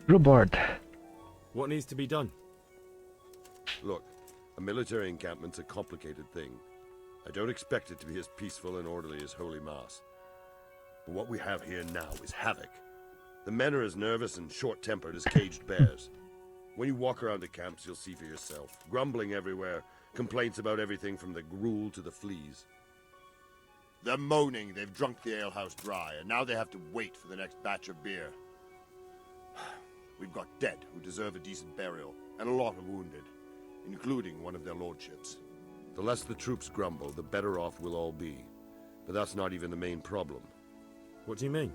Reward. What needs to be done? Look, a military encampment's a complicated thing. I don't expect it to be as peaceful and orderly as Holy Mass. But what we have here now is havoc. The men are as nervous and short-tempered as caged bears. When you walk around the camps, you'll see for yourself. Grumbling everywhere, complaints about everything from the gruel to the fleas. They're moaning they've drunk the alehouse dry, and now they have to wait for the next batch of beer. We've got dead who deserve a decent burial, and a lot of wounded, including one of their lordships. The less the troops grumble, the better off we'll all be. But that's not even the main problem. What do you mean?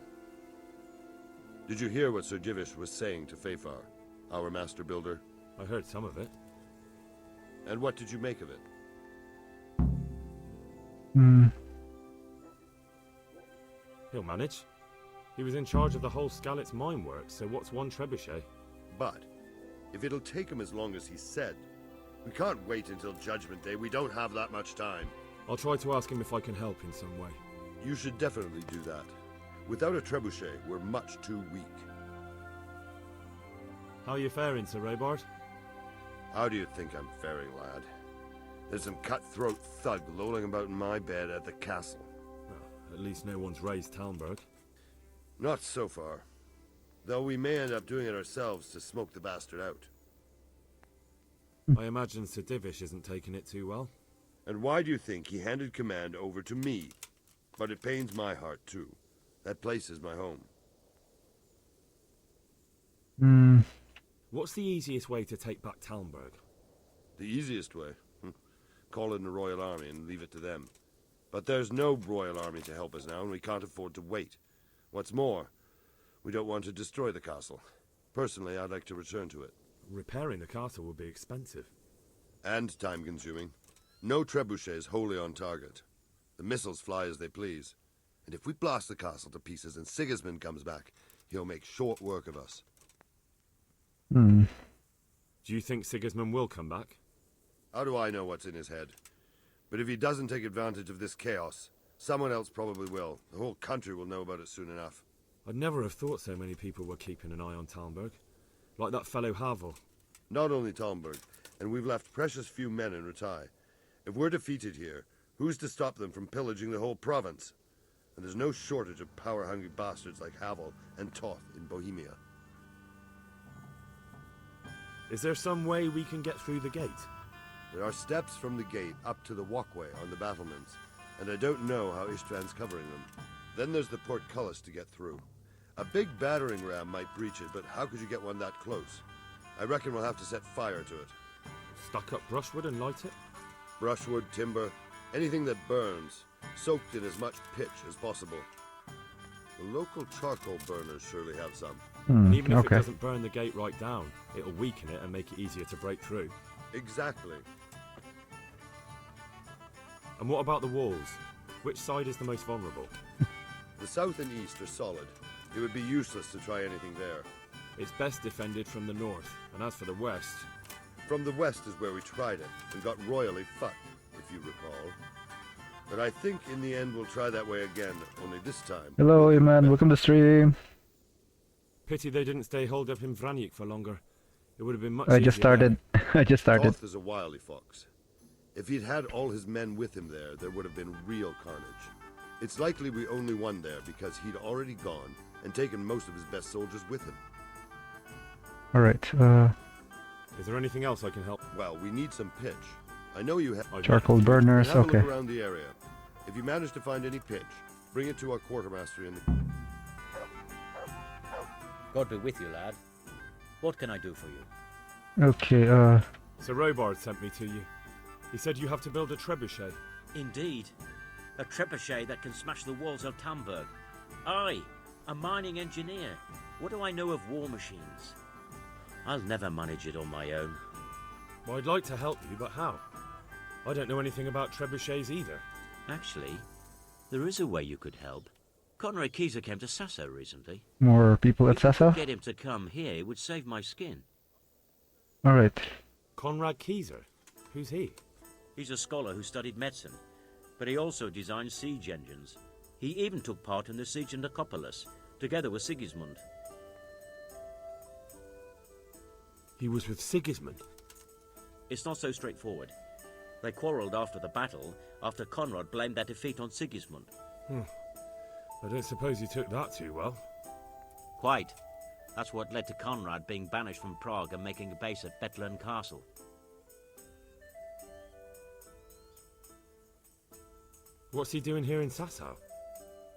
Did you hear what Sir Divish was saying to Fafar, our master builder? I heard some of it. And what did you make of it? He'll manage. He was in charge of the whole Skalitz mine works, so what's one trebuchet? But, if it'll take him as long as he said, we can't wait until Judgment Day. We don't have that much time. I'll try to ask him if I can help in some way. You should definitely do that. Without a trebuchet, we're much too weak. How are you faring, Sir Robard? How do you think I'm faring, lad? There's some cutthroat thug lolling about in my bed at the castle. Well, at least no one's raised Talmberg. Not so far. Though we may end up doing it ourselves to smoke the bastard out. I imagine Sir Divish isn't taking it too well. And why do you think he handed command over to me? But it pains my heart, too. That place is my home. What's the easiest way to take back Talmberg? The easiest way? Call in the Royal Army and leave it to them. But there's no Royal Army to help us now, and we can't afford to wait. What's more, we don't want to destroy the castle. Personally, I'd like to return to it. Repairing the castle would be expensive. And time-consuming. No trebuchet is wholly on target. The missiles fly as they please. And if we blast the castle to pieces and Sigismund comes back, he'll make short work of us. Do you think Sigismund will come back? How do I know what's in his head? But if he doesn't take advantage of this chaos, someone else probably will. The whole country will know about it soon enough. I'd never have thought so many people were keeping an eye on Talmberg. Like that fellow Havel. Not only Talmberg, and we've left precious few men in Ratai. If we're defeated here, who's to stop them from pillaging the whole province? And there's no shortage of power-hungry bastards like Havel and Toth in Bohemia. Is there some way we can get through the gate? There are steps from the gate up to the walkway on the battlements, and I don't know how István's covering them. Then there's the portcullis to get through. A big battering ram might breach it, but how could you get one that close? I reckon we'll have to set fire to it. Stack up brushwood and light it? Brushwood, timber, anything that burns, soaked in as much pitch as possible. The local charcoal burners surely have some. And even if it doesn't burn the gate right down, it'll weaken it and make it easier to break through. Exactly. And what about the walls? Which side is the most vulnerable? The south and east are solid. It would be useless to try anything there. It's best defended from the north, and as for the west... From the west is where we tried it, and got royally fucked, if you recall. But I think in the end we'll try that way again, only this time... Hello, Iman. Welcome to stream. Pity they didn't stay holed up in Vranic for longer. It would have been much I just easier started. I just started. Toth is a wily fox. If he'd had all his men with him there would have been real carnage. It's likely we only won there because he'd already gone and taken most of his best soldiers with him. Alright, Is there anything else I can help? Well, we need some pitch. I know you have... charcoal burners, Have a okay. look around the area. If you manage to find any pitch, bring it to our quartermaster in the... God be with you, lad. What can I do for you? Okay, Sir Robard sent me to you. He said you have to build a trebuchet. Indeed. A trebuchet that can smash the walls of Talmberg. I, a mining engineer. What do I know of war machines? I'll never manage it on my own. Well, I'd like to help you, but how? I don't know anything about trebuchets either. Actually, there is a way you could help. Conrad Keyser came to Sasso recently. more people at If you Sasso? could get him to come here, it would save my skin. Alright. Conrad Keyser? Who's he? He's a scholar who studied medicine, but he also designed siege engines. He even took part in the siege of Nicopolis, together with Sigismund. He was with Sigismund. It's not so straightforward. They quarrelled after the battle, after Conrad blamed their defeat on Sigismund. I don't suppose he took that too well. Quite. That's what led to Conrad being banished from Prague and making a base at Bethlen Castle. What's he doing here in Sasau?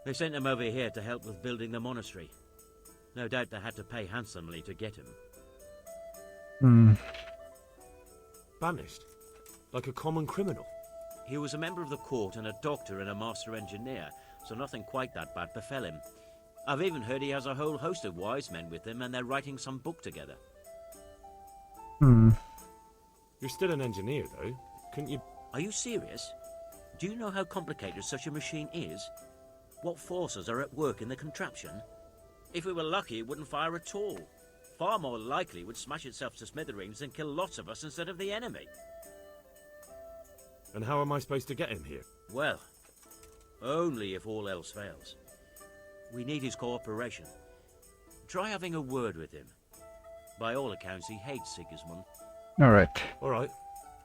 They sent him over here to help with building the monastery. No doubt they had to pay handsomely to get him. Hmm. Banished? Like a common criminal? He was a member of the court and a doctor and a master engineer, so nothing quite that bad befell him. I've even heard he has a whole host of wise men with him and they're writing some book together. Hmm. You're still an engineer, though. Couldn't you... Are you serious? Do you know how complicated such a machine is? What forces are at work in the contraption? If we were lucky, it wouldn't fire at all. Far more likely it would smash itself to smithereens and kill lots of us instead of the enemy. And how am I supposed to get him here? Well, only if all else fails. We need his cooperation. Try having a word with him. By all accounts, he hates Sigismund. Alright. All right.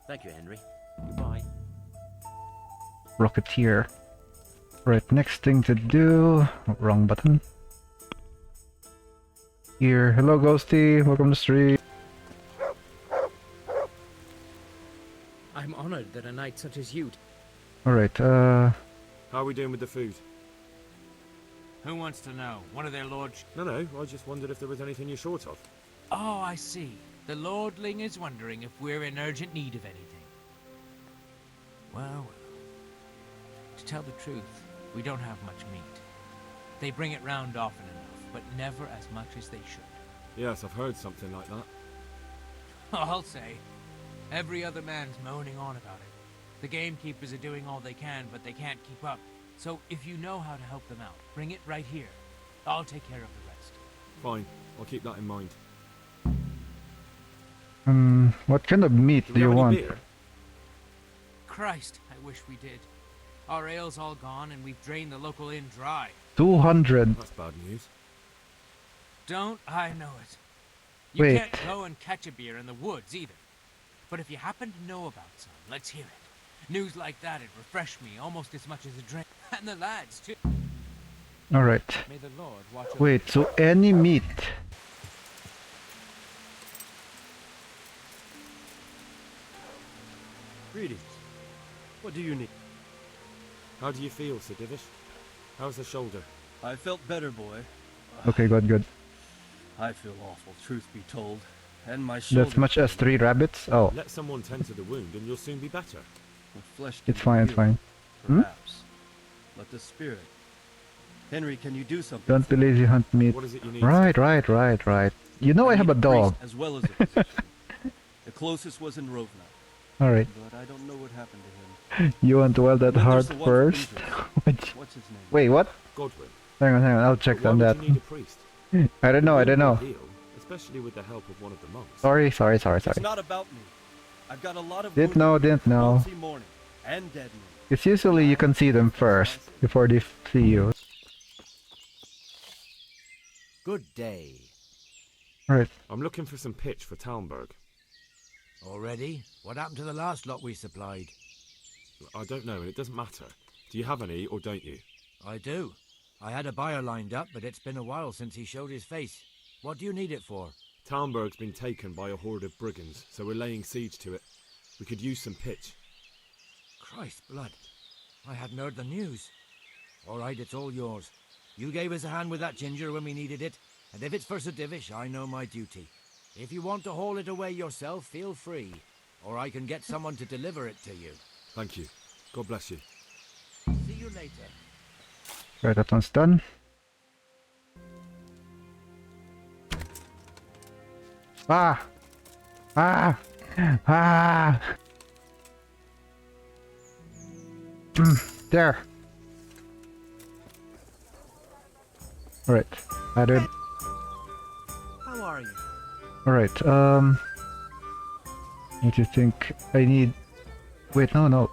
Thank you, Henry. Goodbye. Rocketeer. Right, next thing to do... Wrong button. Here. Hello, Ghosty. Welcome to the street. I'm honored that a knight such as you... Alright, How are we doing with the food? Who wants to know? One of their lords... No, I just wondered if there was anything you're short of. Oh, I see. The lordling is wondering if we're in urgent need of anything. Well, to tell the truth, we don't have much meat. They bring it round often enough, but never as much as they should. Yes, I've heard something like that. I'll say. Every other man's moaning on about it. The gamekeepers are doing all they can, but they can't keep up. So if you know how to help them out, bring it right here. I'll take care of the rest. Fine, I'll keep that in mind. what kind of meat do we you have any want? beer? Christ, I wish we did. Our ale's all gone and we've drained the local inn dry. 200. That's bad news. Don't I know it? You Wait. can't go and catch a beer in the woods either. But if you happen to know about some, let's hear it. News like that'd refresh me almost as much as a drink. And the lads too. Alright. May the Lord watch over. Wait, so any meat? Greetings. What do you need? How do you feel, Sir Divish? How's the shoulder? I felt better, boy. Okay, good. I feel awful, truth be told. And my shoulder... That's much as 3 rabbits? Oh, Let someone tend to the wound and you'll soon be better. The flesh can it's fine, it's heal, fine. Perhaps. But the spirit... Henry, can you do something? Don't be lazy, hunt meat. What is it you need? Right. You know I have a need dog. priest as well as a physician. The closest was in Rovna, Alright. but I don't know what happened to him. You want to weld that Then heart there's the one first? for Indra. What's his name? Wait, what? Godwin. Hang on, I'll check But on why that. would you need a priest? I don't know. Heal, especially with the help of one of the monks. Sorry. It's not about me. I've got a lot of Didn't wounded know. Monsey morning and dead men. It's usually you can see them first, before they see you. Good day. Right. I'm looking for some pitch for Talmberg. Already? What happened to the last lot we supplied? I don't know, and it doesn't matter. Do you have any, or don't you? I do. I had a buyer lined up, but it's been a while since he showed his face. What do you need it for? Talmberg's been taken by a horde of brigands, so we're laying siege to it. We could use some pitch. Christ blood. I hadn't heard the news. All right, it's all yours. You gave us a hand with that ginger when we needed it, and if it's for Sir Divish, I know my duty. If you want to haul it away yourself, feel free, or I can get someone to deliver it to you. Thank you. God bless you. See you later. Right, that one's done. Ah! There! Alright, added. How are you? Alright, what do you think I need? Wait, no.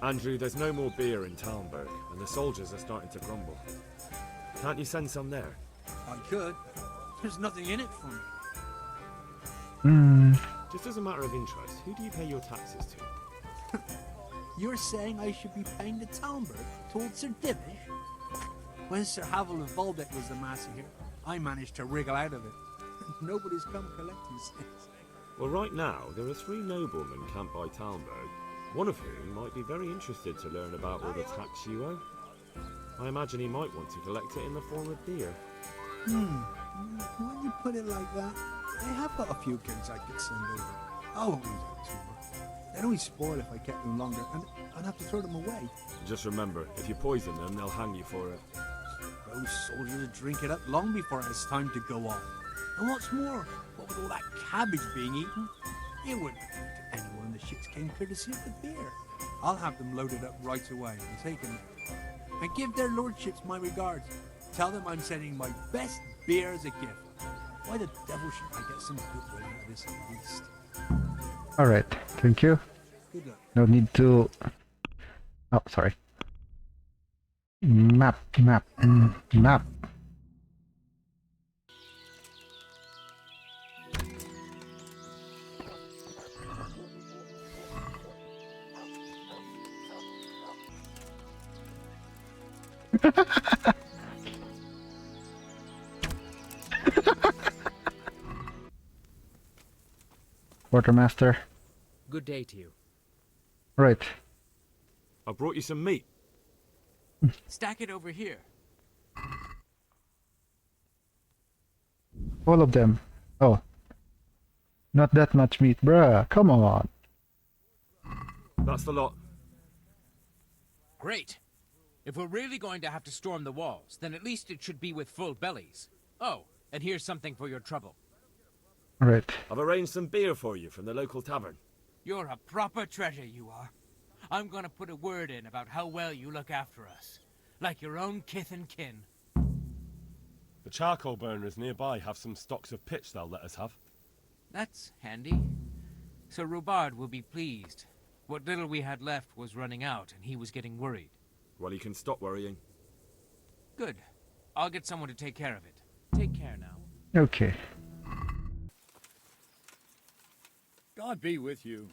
Andrew, there's no more beer in Talmberg, and the soldiers are starting to grumble. Can't you send some there? I could. There's nothing in it for me. Just as a matter of interest, who do you pay your taxes to? You're saying I should be paying the Talmberg towards Sir Divish? When Sir Havel of Volbeck was the master here, I managed to wriggle out of it. Nobody's come collecting since. Well, right now, there are 3 noblemen camped by Talmberg, one of whom might be very interested to learn about all the tax you owe. I imagine he might want to collect it in the form of beer. When you put it like that, I have got a few kids I could send over. I won't lose out too much. They'd only spoil if I kept them longer, and I'd have to throw them away. Just remember, if you poison them, they'll hang you for it. Those soldiers would drink it up long before it has time to go off. And what's more, what with all that cabbage being eaten, it wouldn't affect anyone the ships came courtesy of the beer. I'll have them loaded up right away and taken. And give their lordships my regards. Tell them I'm sending my best beer as a gift. Why the devil should I get some goodwill out of this at least? Alright, thank you. Good luck. No need to... Oh, sorry. Map. Quartermaster. Good day to you. Right. I brought you some meat. Stack it over here. All of them. Oh. Not that much meat, bruh. Come on. That's the lot. Great. If we're really going to have to storm the walls, then at least it should be with full bellies. Oh, and here's something for your trouble. Right. I've arranged some beer for you from the local tavern. You're a proper treasure, you are. I'm gonna put a word in about how well you look after us. Like your own kith and kin. The charcoal burners nearby have some stocks of pitch they'll let us have. That's handy. Sir Robard will be pleased. What little we had left was running out, and he was getting worried. Well, you can stop worrying. Good. I'll get someone to take care of it. Take care now. Okay. God be with you.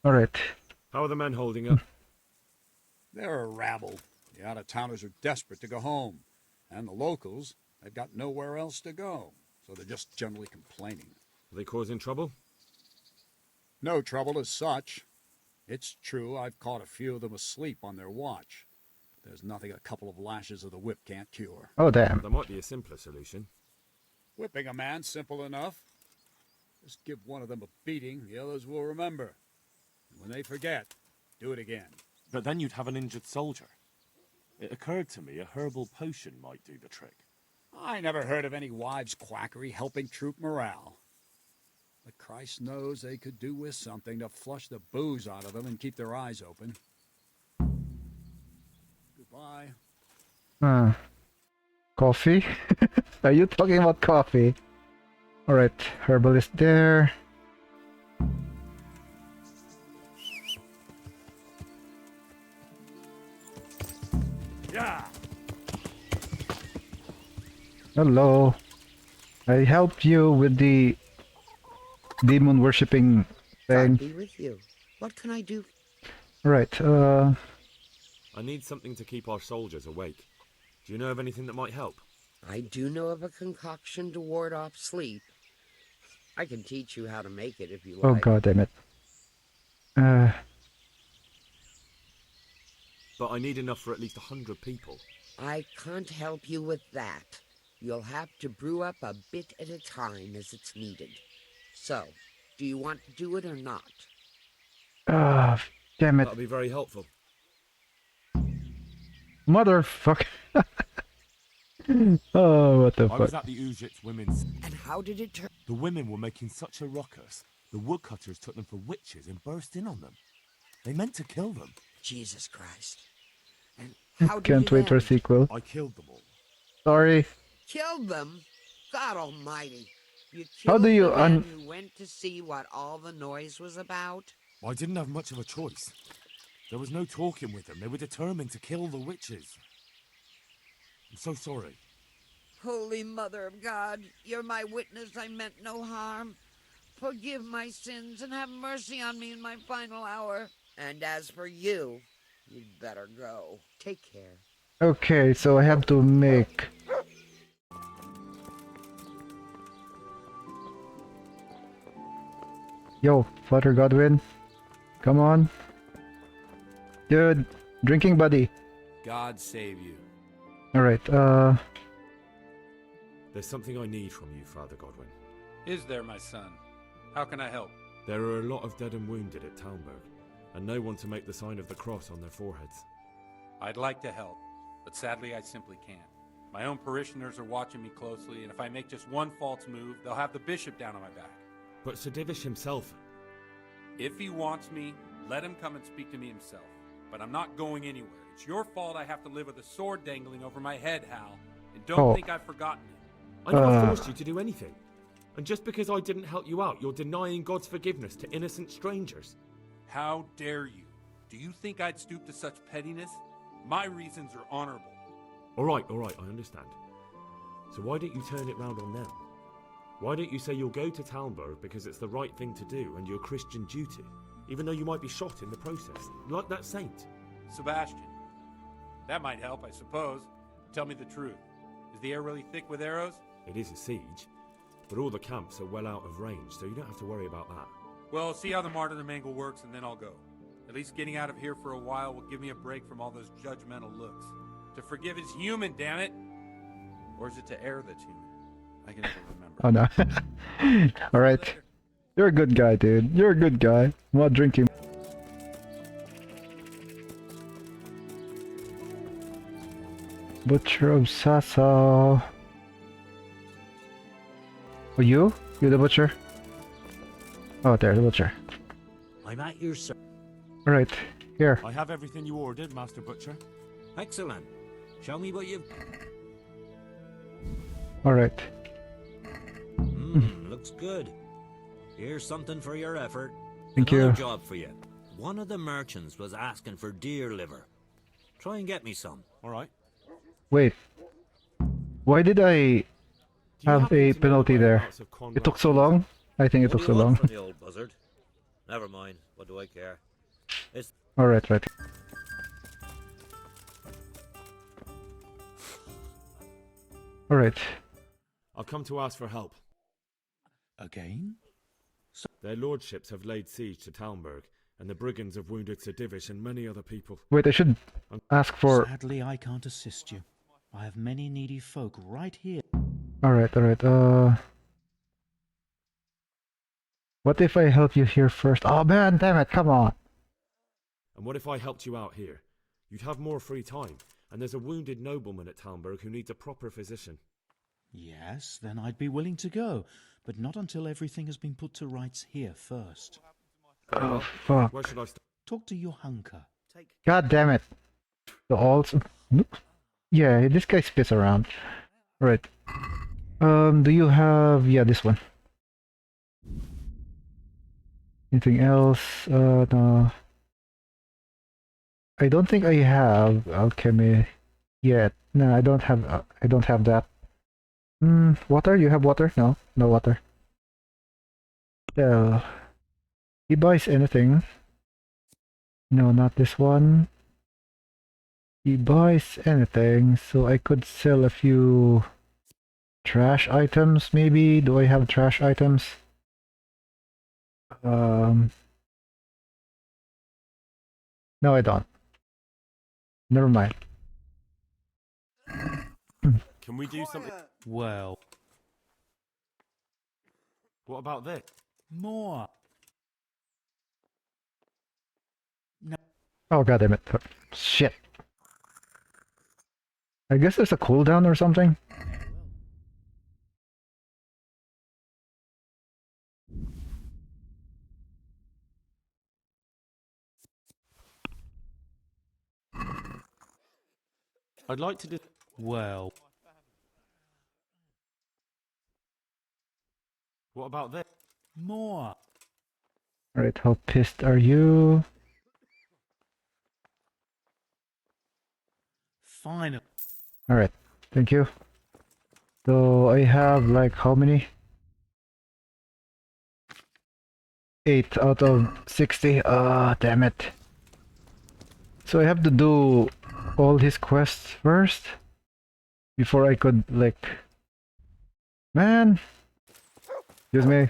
Alright. How are the men holding up? They're a rabble. The out-of-towners are desperate to go home. And the locals, they've got nowhere else to go. So they're just generally complaining. Are they causing trouble? No trouble as such. It's true I've caught a few of them asleep on their watch. There's nothing a couple of lashes of the whip can't cure. Oh, damn. There might be a simpler solution. Whipping a man, simple enough. Just give one of them a beating, the others will remember. And when they forget, do it again. But then you'd have an injured soldier. It occurred to me a herbal potion might do the trick. I never heard of any wives' quackery helping troop morale. But Christ knows they could do with something to flush the booze out of them and keep their eyes open. Goodbye. Coffee? Are you talking about coffee? Alright, herbalist there. Yeah. Hello. I helped you with the demon worshipping thing. God be with you. What can I do? Right, I need something to keep our soldiers awake. Do you know of anything that might help? I do know of a concoction to ward off sleep. I can teach you how to make it if you like. oh god damn it. But I need enough for at least 100 people. I can't help you with that. You'll have to brew up a bit at a time as it's needed. So, do you want to do it or not? Damn it. That'll be very helpful. Motherfucker. Oh, what the I was fuck. at the Ujit's women's... And how did it turn? The women were making such a ruckus. The woodcutters took them for witches and burst in on them. They meant to kill them. Jesus Christ. And how did Can't you wait for a then? sequel. I killed them all. Sorry. Killed them? God almighty. You How killed do you the men who went to see what all the noise was about? I didn't have much of a choice. There was no talking with them. They were determined to kill the witches. I'm so sorry. Holy Mother of God, you're my witness I meant no harm. Forgive my sins and have mercy on me in my final hour. And as for you, you'd better go. Take care. Okay, so I have to make... Yo, Father Godwin. Come on. Dude, drinking buddy. God save you. Alright, There's something I need from you, Father Godwin. Is there, my son? How can I help? There are a lot of dead and wounded at Talmberg, and no one to make the sign of the cross on their foreheads. I'd like to help, but sadly I simply can't. My own parishioners are watching me closely, and if I make just one false move, they'll have the bishop down on my back. But Sir Divish himself... If he wants me, let him come and speak to me himself. But I'm not going anywhere. It's your fault I have to live with a sword dangling over my head, Hal. And don't think I've forgotten it. I never forced you to do anything. And just because I didn't help you out, you're denying God's forgiveness to innocent strangers. How dare you? Do you think I'd stoop to such pettiness? My reasons are honorable. Alright, I understand. So why don't you turn it round on them? Why don't you say you'll go to Talmberg because it's the right thing to do and your Christian duty, even though you might be shot in the process, like that saint? Sebastian. That might help, I suppose. Tell me the truth. Is the air really thick with arrows? It is a siege, but all the camps are well out of range, so you don't have to worry about that. Well, see how the martyrdom angle works, and then I'll go. At least getting out of here for a while will give me a break from all those judgmental looks. To forgive is human, damn it! Or is it to err that's human? I can never remember. oh no. Alright. You're a good guy, dude. You're a good guy. I'm not drinking. Butcher of Sasa. Oh, you? You the butcher? Oh, there, the butcher. I'm at your service. Alright, here. I have everything you ordered, Master Butcher. Excellent. Show me what you've... Alright. Looks good. Here's something for your effort. Thank Another you. job for you. One of the merchants was asking for deer liver. Try and get me some. Alright. Wait. Why did I have a penalty there? It took so long? I think it took so long. From the old buzzard? Never mind. What do I care? It's... Alright, right. Alright. I've come to ask for help. Again? Their lordships have laid siege to Talmberg, and the brigands have wounded Sir Divish and many other people. Wait, I should ask for... Sadly, I can't assist you. I have many needy folk right here. Alright, what if I help you here first? Oh man, damn it, come on! And what if I helped you out here? You'd have more free time, and there's a wounded nobleman at Talmberg who needs a proper physician. Yes, then I'd be willing to go, but not until everything has been put to rights here first. Oh, fuck. Where should I start? Talk to your hunker. God damn it. The alts... Yeah, this guy spits around. Right. Do you have... Yeah, this one. Anything else? No. I don't think I have alchemy yet. No, I don't have that. Water? You have water? No, no water. Yeah. He buys anything. No, not this one. He buys anything, so I could sell a few trash items, maybe. Do I have trash items? No, I don't. Never mind. Can we do something? Well. What about this? More. No. Oh, god damn it. Shit. I guess there's a cooldown or something. I'd like to do... Well. What about this? More. Alright, how pissed are you? Final. Alright, thank you. So I have like how many? 8 out of 60. Ah, damn it. So I have to do all his quests first before I could like... Man! Excuse me.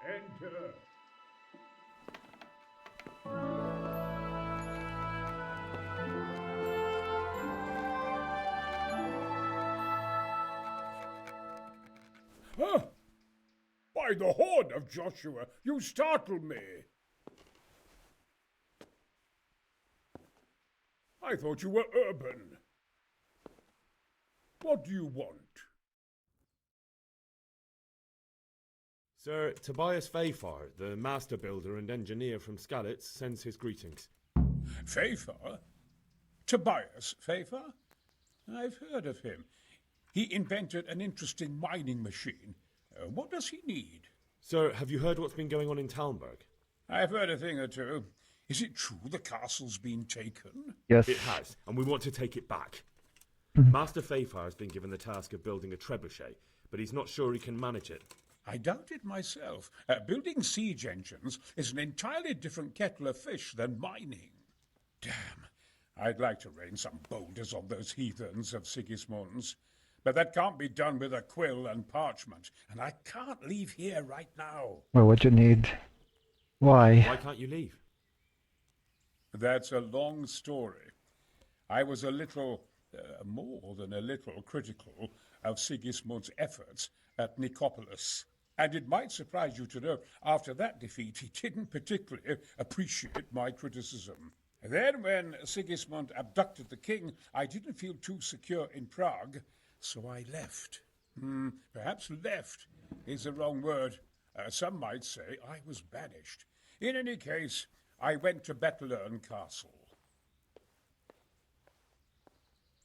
Enter. Huh? By the horn of Joshua, you startle me. I thought you were urban. What do you want? Sir Tobias Fayfar, the master builder and engineer from Skalitz, sends his greetings. Fayfar? Tobias Fayfar? I've heard of him. He invented an interesting mining machine. What does he need? Sir, have you heard what's been going on in Talmberg? I've heard a thing or two. Is it true the castle's been taken? Yes. It has, and we want to take it back. Master Fayfar has been given the task of building a trebuchet, but he's not sure he can manage it. I doubt it myself. Building siege engines is an entirely different kettle of fish than mining. Damn, I'd like to rain some boulders on those heathens of Sigismund's. But that can't be done with a quill and parchment, and I can't leave here right now. Well, what you need? Why? Why can't you leave? That's a long story. I was a little, more than a little, critical of Sigismund's efforts at Nicopolis. And it might surprise you to know, after that defeat, he didn't particularly appreciate my criticism. Then, when Sigismund abducted the king, I didn't feel too secure in Prague, so I left. Perhaps left is the wrong word. Some might say I was banished. In any case, I went to Bethlern Castle.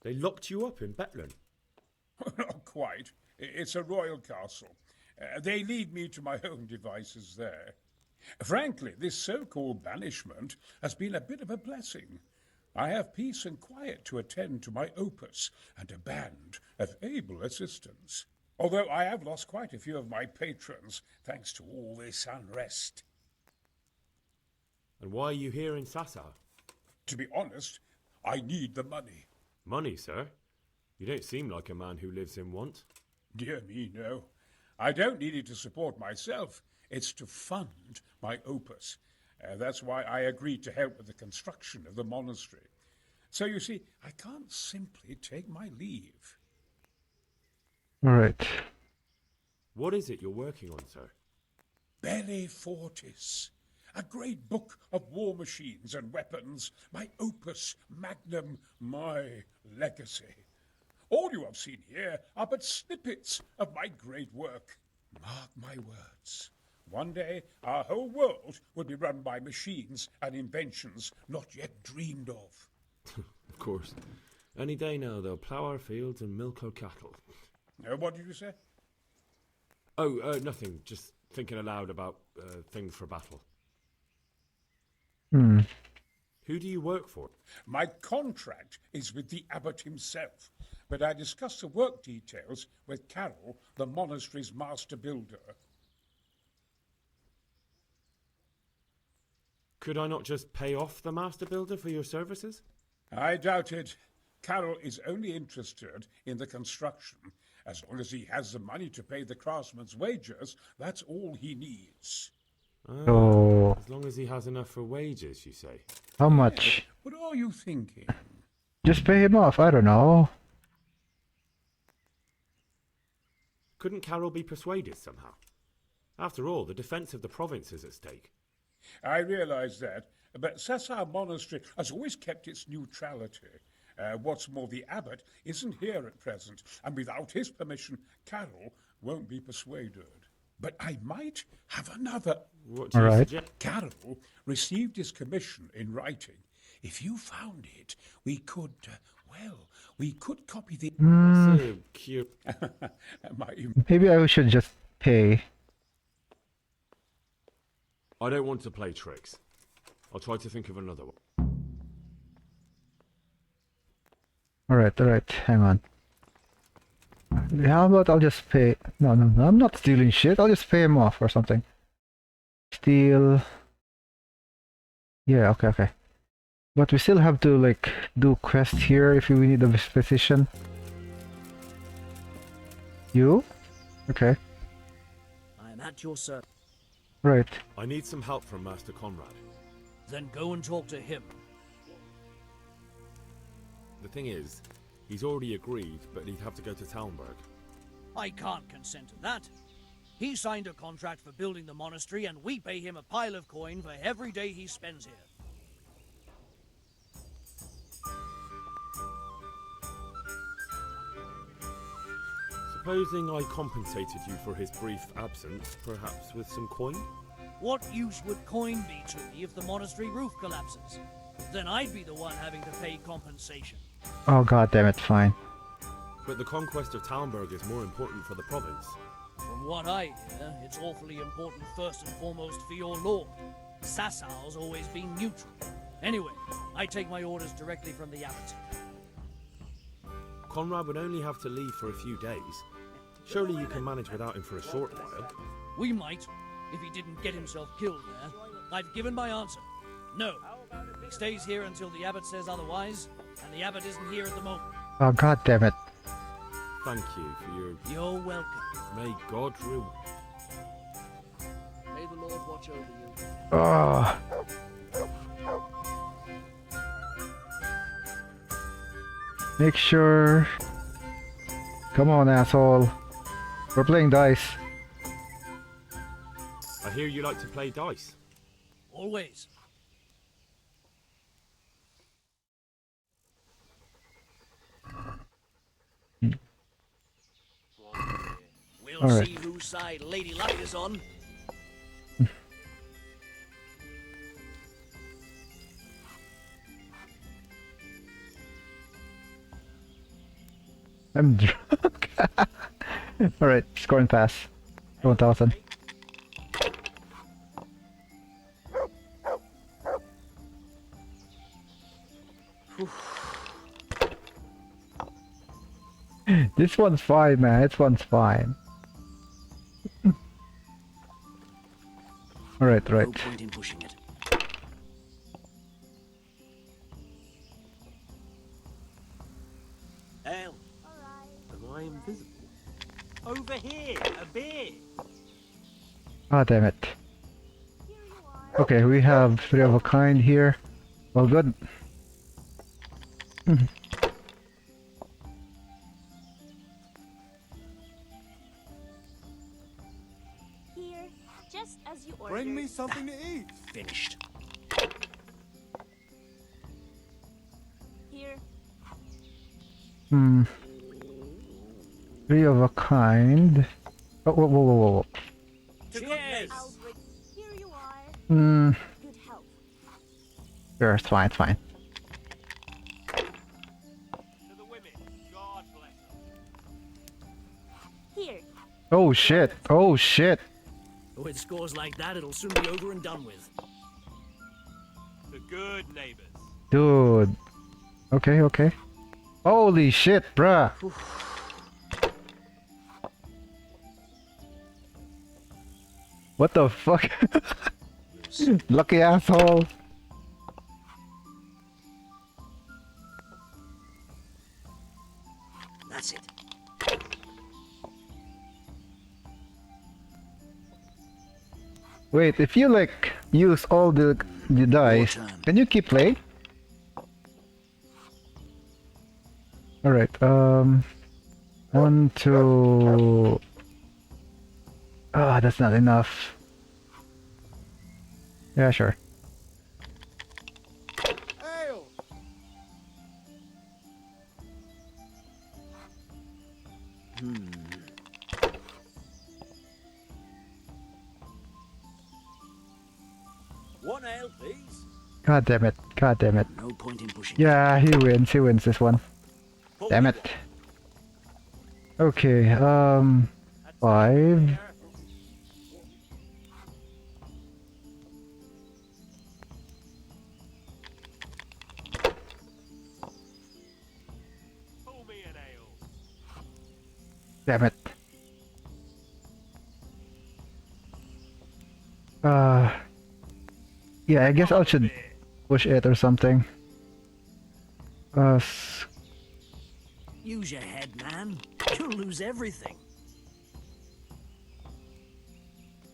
They locked you up in Bethlern? Not quite. It's a royal castle. They leave me to my own devices there. Frankly, this so-called banishment has been a bit of a blessing. I have peace and quiet to attend to my opus and a band of able assistants. Although I have lost quite a few of my patrons thanks to all this unrest. And why are you here in Sassa? To be honest, I need the money. Money, sir? You don't seem like a man who lives in want. Dear me, no. I don't need it to support myself. It's to fund my opus. That's why I agreed to help with the construction of the monastery. So you see, I can't simply take my leave. All right. What is it you're working on, sir? Belli Fortis. A great book of war machines and weapons. My opus magnum, my legacy. All you have seen here are but snippets of my great work. Mark my words. One day, our whole world will be run by machines and inventions not yet dreamed of. Of course. Any day now, they'll plough our fields and milk our cattle. What did you say? Oh, nothing. Just thinking aloud about things for battle. Who do you work for? My contract is with the abbot himself, but I discussed the work details with Carol, the monastery's master builder. Could I not just pay off the master builder for your services? I doubt it. Carol is only interested in the construction. As long as he has the money to pay the craftsman's wages, that's all he needs. So, as long as he has enough for wages, you say? How much? What are you thinking? Just pay him off, I don't know. Couldn't Carol be persuaded somehow? After all, the defence of the province is at stake. I realize that, but Sassa Monastery has always kept its neutrality. What's more, the abbot isn't here at present, and without his permission, Carol won't be persuaded. But I might have another. What do you suggest? Carol received his commission in writing. If you found it, we could, we could copy the... So cute. Maybe I should just pay. I don't want to play tricks. I'll try to think of another one. Alright, hang on. How about I'll just pay... No, I'm not stealing shit. I'll just pay him off or something. Steal... Yeah, okay. But we still have to, like, do quests here if we need a physician. You? Okay. I am at your service. Right. I need some help from Master Conrad. Then go and talk to him. The thing is, he's already agreed, but he'd have to go to Talmberg. I can't consent to that. He signed a contract for building the monastery, and we pay him a pile of coin for every day he spends here. Supposing I compensated you for his brief absence, perhaps with some coin? What use would coin be to me if the monastery roof collapses? Then I'd be the one having to pay compensation. Oh god damn it, fine. But the conquest of Talmberg is more important for the province. From what I hear, it's awfully important first and foremost for your lord. Sassau's always been neutral. Anyway, I take my orders directly from the abbot. Conrad would only have to leave for a few days. Surely you can manage without him for a short while. We might, if he didn't get himself killed there. I've given my answer. No. He stays here until the abbot says otherwise, and the abbot isn't here at the moment. Oh god damn it. Thank you for your... You're welcome. May God reward... May the Lord watch over you. Oh. Make sure... Come on, asshole. We're playing dice. I hear you like to play dice. Always. We'll All right. see whose side Lady Luck is on. I'm drunk. Alright, score and pass. 1000. This one's fine, man. This one's fine. Alright, right. No point in pushing it. Ale. Am I invisible? Over here, a beer. Ah, damn it. Okay, we have 3 of a kind here. Well, good. Here, just as you ordered. Bring me something to eat. Finished. Here. 3 of a kind. Oh, whoa. Cheers. Here you are. Hmm. Good health. Sure, it's fine, it's fine. To the women, God bless them. Here. Oh shit, oh shit. With scores like that, it'll soon be over and done with. The good neighbors. Dude. Okay. Holy shit, bruh. What the fuck? Lucky asshole. That's it. Wait, if you like use all the dice, can you keep playing? Alright, 1, 2... Ah, that's not enough. Yeah, sure. Ale. One ale, please. God damn it, god damn it. No point in pushing. Yeah, he wins this one. Damn it. Okay, 5. Damn it. Yeah, I guess I should push it or something. Use your head, man. You'll lose everything.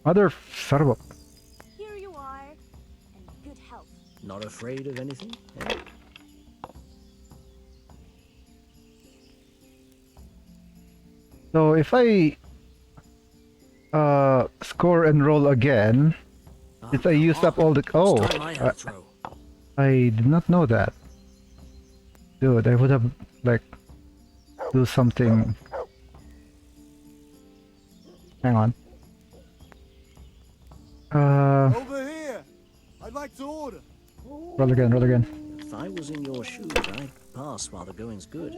Mother son of a... Here you are, and good health. Not afraid of anything? Eh? So if I score and roll again, since I used up all the... Oh, I did not know that. Dude, I would have, like, do something... Hang on. Over here! I'd like to order. Roll again, roll again. If I was in your shoes, I'd pass while the going's good.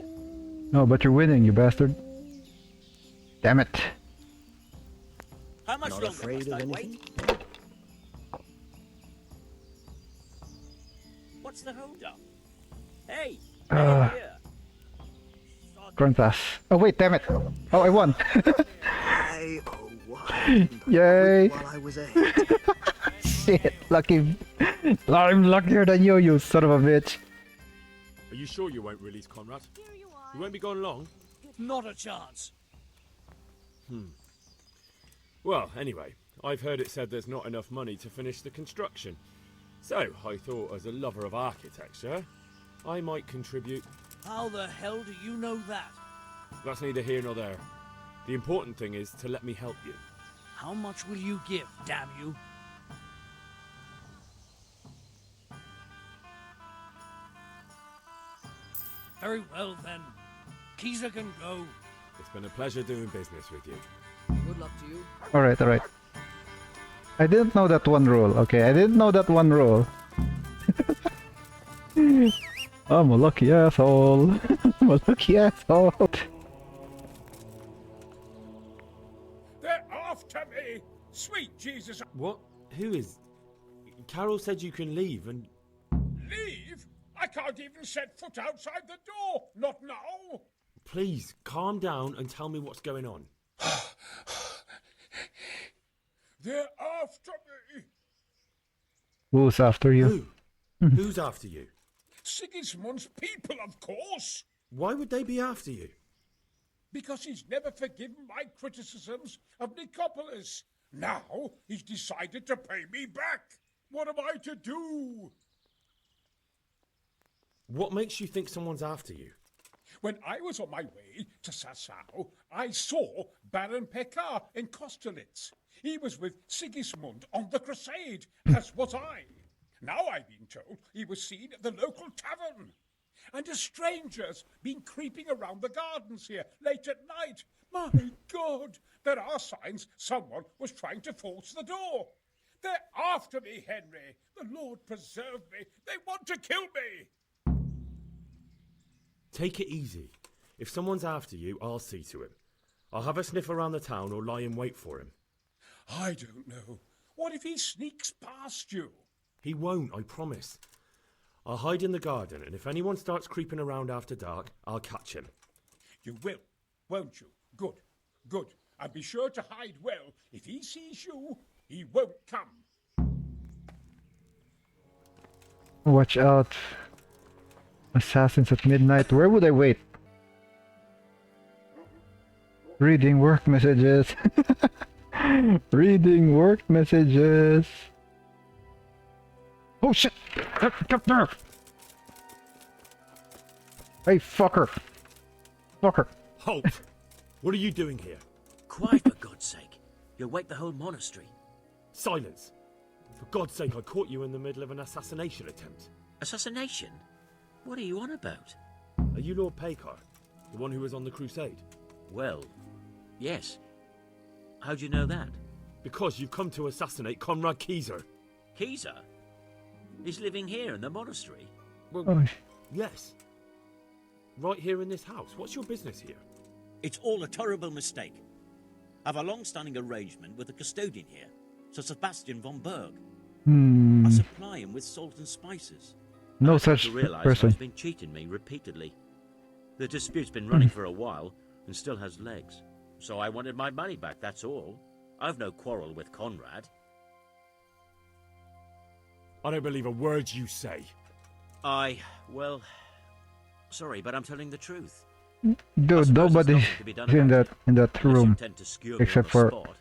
No, but you're winning, you bastard. Damn it. How much Not afraid of anything? What's the hold up? Hey! Gruntas. Oh wait, damn it. Oh, I won. Yay. Shit, lucky. I'm luckier than you son of a bitch. Are you sure you won't release Conrad? You won't be gone long? Not a chance. Well, anyway, I've heard it said there's not enough money to finish the construction. So, I thought as a lover of architecture, I might contribute. How the hell do you know that? That's neither here nor there. The important thing is to let me help you. How much will you give, damn you? Very well then. Keezer can go. It's been a pleasure doing business with you. Good luck to you. Alright, alright. I didn't know that one rule. Okay, I didn't know that one rule. I'm a lucky asshole. I'm a lucky asshole. They're after me! Sweet Jesus! What? Who is... Carol said you can leave and... Leave? I can't even set foot outside the door! Not now! Please, calm down and tell me what's going on. They're after me! Who's after you? Who? Who's after you? Sigismund's people, of course! Why would they be after you? Because he's never forgiven my criticisms of Nicopolis. Now he's decided to pay me back. What am I to do? What makes you think someone's after you? When I was on my way to Sassau, I saw Baron Pekar in Kostelitz. He was with Sigismund on the crusade, as was I. Now I've been told he was seen at the local tavern. And a stranger's been creeping around the gardens here late at night. My God, there are signs someone was trying to force the door. They're after me, Henry. The Lord preserve me. They want to kill me. Take it easy. If someone's after you, I'll see to him. I'll have a sniff around the town or lie in wait for him. I don't know. What if he sneaks past you? He won't, I promise. I'll hide in the garden, and if anyone starts creeping around after dark, I'll catch him. You will, won't you? Good, good. And be sure to hide well. If he sees you, he won't come. Watch out. Assassins at midnight. Where would I wait? Reading work messages. Reading work messages. Oh shit! Come there! Hey, fucker! Fucker! Halt! What are you doing here? Quiet, for God's sake. You'll wake the whole monastery. Silence! For God's sake, I caught you in the middle of an assassination attempt. Assassination? What are you on about? Are you Lord Pekar? The one who was on the crusade? Well, yes. How'd you know that? Because you've come to assassinate Conrad Keezer. Keezer? He's living here in the monastery? Well, yes. Right here in this house. What's your business here? It's all a terrible mistake. I've a long-standing arrangement with the custodian here, Sir Sebastian von Berg. I supply him with salt and spices. No such person. He's been cheating me repeatedly. The dispute's been running for a while and still has legs. so I wanted my money back, that's all. I've no quarrel with Conrad. I don't believe a word you say. Well, sorry, but I'm telling the truth. Dude, nobody is in that room except for. Spot.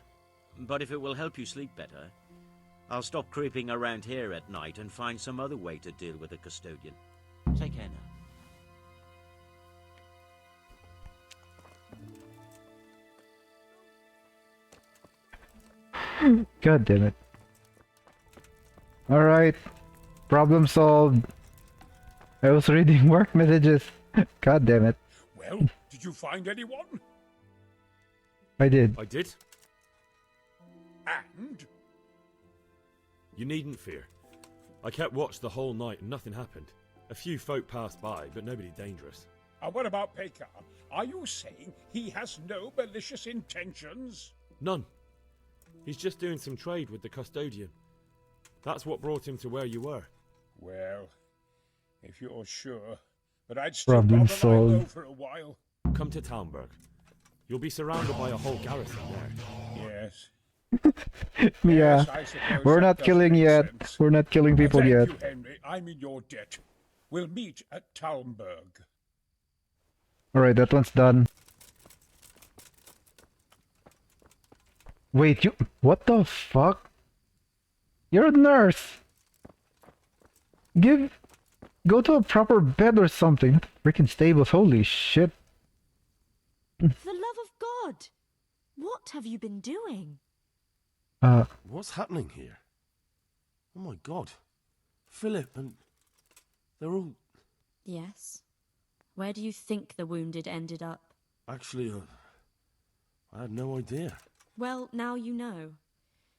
But if it will help you sleep better, I'll stop creeping around here at night and find some other way to deal with the custodian. Take care now. God damn it. Alright. Problem solved. I was reading work messages. God damn it. Well, did you find anyone? I did. I did? And? You needn't fear. I kept watch the whole night and nothing happened. A few folk passed by, but nobody dangerous. And what about Pekar? Are you saying he has no malicious intentions? None. He's just doing some trade with the custodian. That's what brought him to where you were. Well, if you're sure, but I'd still rather lie low for a while. Come to Talmberg. You'll be surrounded by a whole garrison there. Yes. Yeah. Yes, We're not killing yet. Sense. We're not killing people yet. Thank you, Henry. I'm in your debt. We'll meet at Talmberg. Alright, that one's done. Wait, you... What the fuck? You're a nurse! Go to a proper bed or something. Freaking stables, holy shit. For the love of God! What have you been doing? What's happening here? Oh my God. Philip and... they're all... Yes. Where do you think the wounded ended up? Actually, I had no idea. Well, now you know.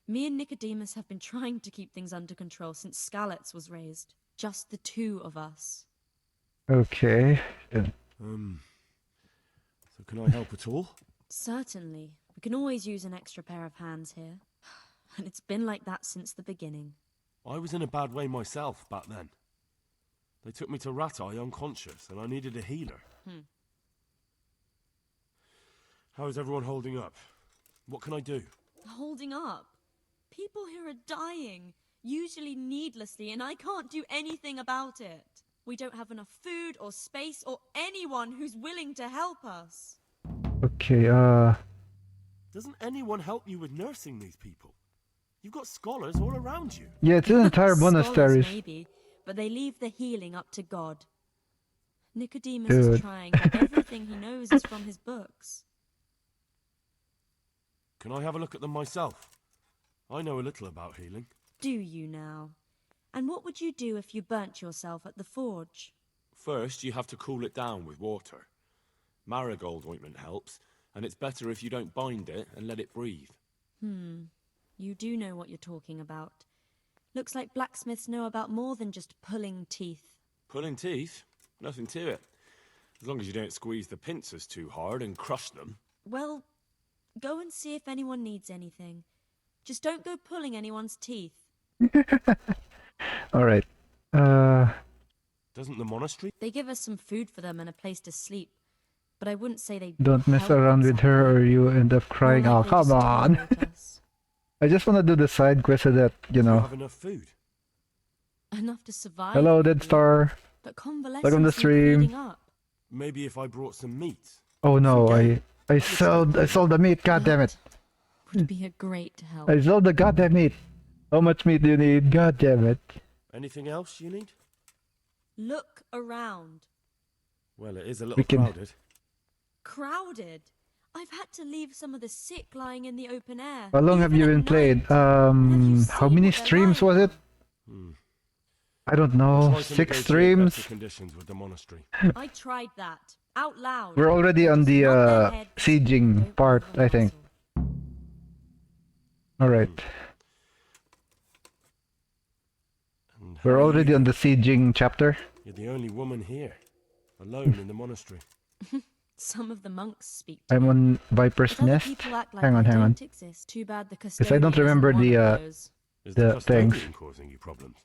Me and Nicodemus have been trying to keep things under control since Skalitz was raised. Just the two of us. Okay. So can I help at all? Certainly. We can always use an extra pair of hands here. And it's been like that since the beginning. I was in a bad way myself back then. They took me to Ratai unconscious, and I needed a healer. How is everyone holding up? What can I do? Holding up? People here are dying, usually needlessly, and I can't do anything about it. We don't have enough food or space or anyone who's willing to help us. Okay, Doesn't anyone help you with nursing these people? You've got scholars all around you. yeah, it's an entire monastery. Maybe, but they leave the healing up to God. Nicodemus is trying, but everything he knows is from his books. Can I have a look at them myself? I know a little about healing. Do you now? And what would you do if you burnt yourself at the forge? First, you have to cool it down with water. Marigold ointment helps, and it's better if you don't bind it and let it breathe. You do know what you're talking about. Looks like blacksmiths know about more than just pulling teeth. Pulling teeth? Nothing to it. As long as you don't squeeze the pincers too hard and crush them. Well, go and see if anyone needs anything. Just don't go pulling anyone's teeth. Alright. Doesn't the monastery? They give us some food for them and a place to sleep. But I wouldn't say they Don't mess around with her or you end up crying. Oh, come on. I just want to do the side quest so that, you know. Have enough food? Enough to survive. Hello, Dead Star. But convalescence Welcome to stream. Up. Maybe if I brought some meat. Oh no, I sold the meat, god damn it. Would be a great help. I sold the goddamn meat. How much meat do you need? God damn it. Anything else you need? Look around. Well, it is a little crowded. Crowded? I've had to leave some of the sick lying in the open air. How long have you been playing? How many streams was it? I don't know. 6 streams? Conditions with the monastery. I tried that. Out loud. We're already on the sieging part, I think. Alright. We're already on the sieging chapter. You're the only woman here. Alone in the monastery. Some of the monks speak. I'm on Viper's Nest. Like hang on. Too bad the Because I don't remember the things. Causing you problems?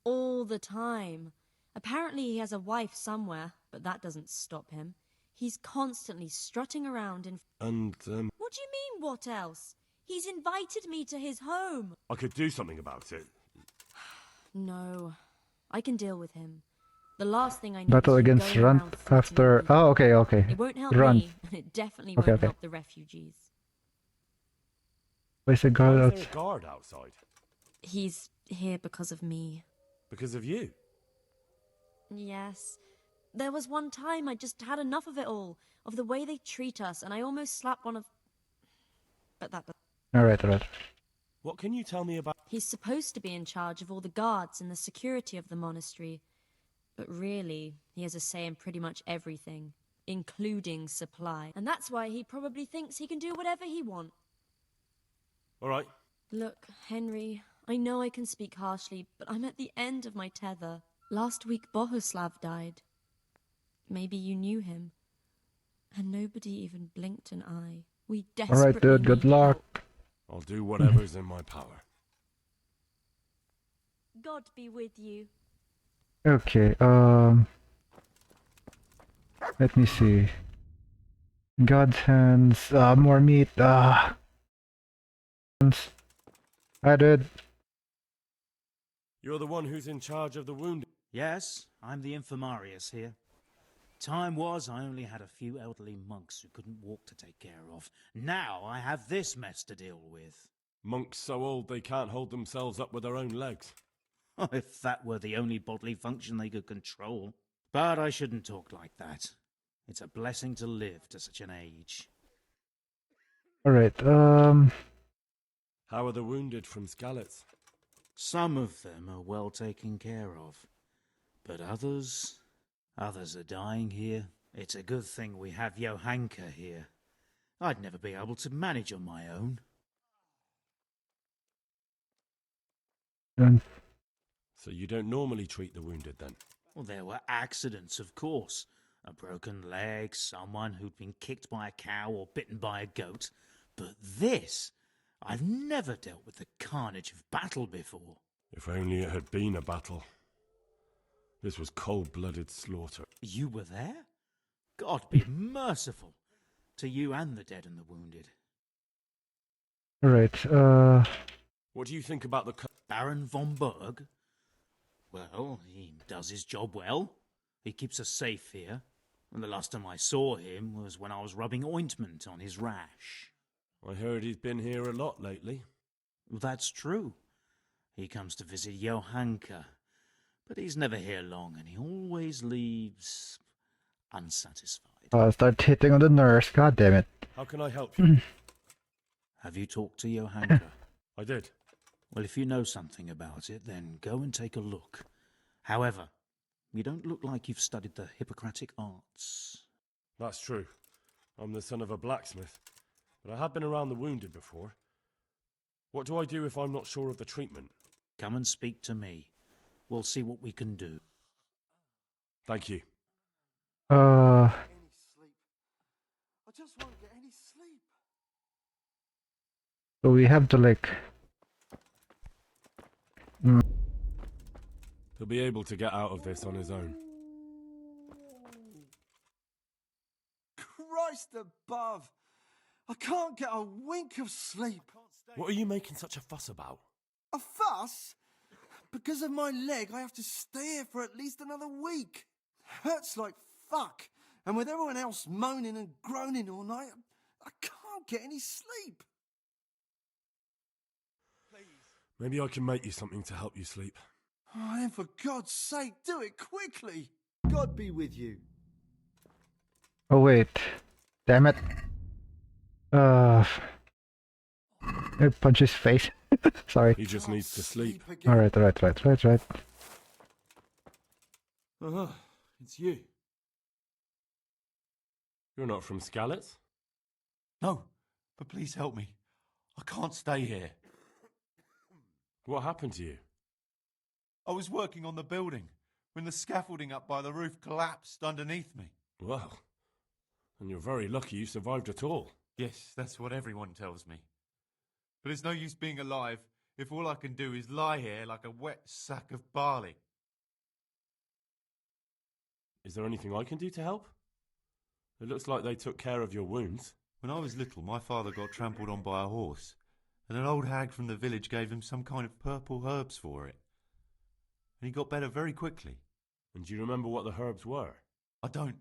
All the time. Apparently he has a wife somewhere, but that doesn't stop him. He's constantly strutting around in... And, What What do you mean, what else? He's invited me to his home. I could do something about it. No, I can deal with him. The last thing I need Battle is you against going Runt around threatening after... people. Oh, okay, okay. It won't help Runt. me, and it definitely Okay, won't okay. help the refugees. Where's the Why guard is there a guard outside? He's here because of me. Because of you? Yes. There was one time I just had enough of it all, of the way they treat us, and I almost slapped one of... But that... Alright, alright. What can you tell me about... He's supposed to be in charge of all the guards and the security of the monastery. But really, he has a say in pretty much everything, including supply. And that's why he probably thinks he can do whatever he wants. All right. Look, Henry, I know I can speak harshly, but I'm at the end of my tether. Last week Bohuslav died. Maybe you knew him. And nobody even blinked an eye. We desperately Alright, dude, good need luck. help. I'll do whatever's in my power. God be with you. Okay, let me see. God's hands, more meat, I did. You're the one who's in charge of the wounded. Yes, I'm the infirmarius here. Time was I only had a few elderly monks who couldn't walk to take care of. Now I have this mess to deal with. Monks so old they can't hold themselves up with their own legs. If that were the only bodily function they could control. But I shouldn't talk like that. It's a blessing to live to such an age. Alright, How are the wounded from Skalitz? Some of them are well taken care of. But others are dying here. It's a good thing we have Johanka here. I'd never be able to manage on my own. So you don't normally treat the wounded then? Well, there were accidents, of course. A broken leg, someone who'd been kicked by a cow or bitten by a goat. But this, I've never dealt with the carnage of battle before. If only it had been a battle. This was cold-blooded slaughter. You were there? God be merciful to you and the dead and the wounded. alright, What do you think about the... Baron von Berg? Well, he does his job well. He keeps us safe here. And the last time I saw him was when I was rubbing ointment on his rash. I heard he's been here a lot lately. Well, that's true. He comes to visit Johanka. But he's never here long, and he always leaves unsatisfied. start hitting on the nurse, god damn it. How can I help you? Have you talked to Johanka? I did. Well, if you know something about it, then go and take a look. However, you don't look like you've studied the Hippocratic arts. That's true. I'm the son of a blacksmith. But I have been around the wounded before. What do I do if I'm not sure of the treatment? Come and speak to me. We'll see what we can do. Thank you. I just won't get any sleep. So we have to like... He'll be able to get out of this on his own. Christ above! I can't get a wink of sleep. What are you making such a fuss about? A fuss? Because of my leg, I have to stay here for at least another week. Hurts like fuck. And with everyone else moaning and groaning all night, I can't get any sleep. Maybe I can make you something to help you sleep. Oh, then for God's sake, do it quickly. God be with you. Oh wait. Damn it. I punch his face. Sorry. He just needs to sleep. Alright. It's you. You're not from Skalitz? No, but please help me. I can't stay here. What happened to you? I was working on the building when the scaffolding up by the roof collapsed underneath me. Well, and you're very lucky you survived at all. Yes, that's what everyone tells me. But it's no use being alive if all I can do is lie here like a wet sack of barley. Is there anything I can do to help? It looks like they took care of your wounds. When I was little, my father got trampled on by a horse, and an old hag from the village gave him some kind of purple herbs for it. And he got better very quickly. And do you remember what the herbs were? I don't.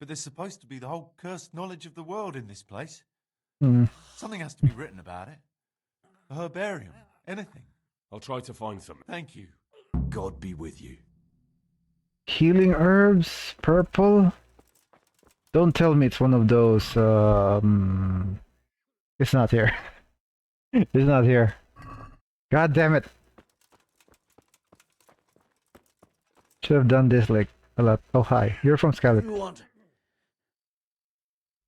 But there's supposed to be the whole cursed knowledge of the world in this place. Something has to be written about it. A herbarium. Anything. I'll try to find some. Thank you. God be with you. Healing herbs, purple. Don't tell me it's one of those. It's not here. It's not here. God damn it! Should have done this like a lot. Oh hi, you're from Scarlet. You want?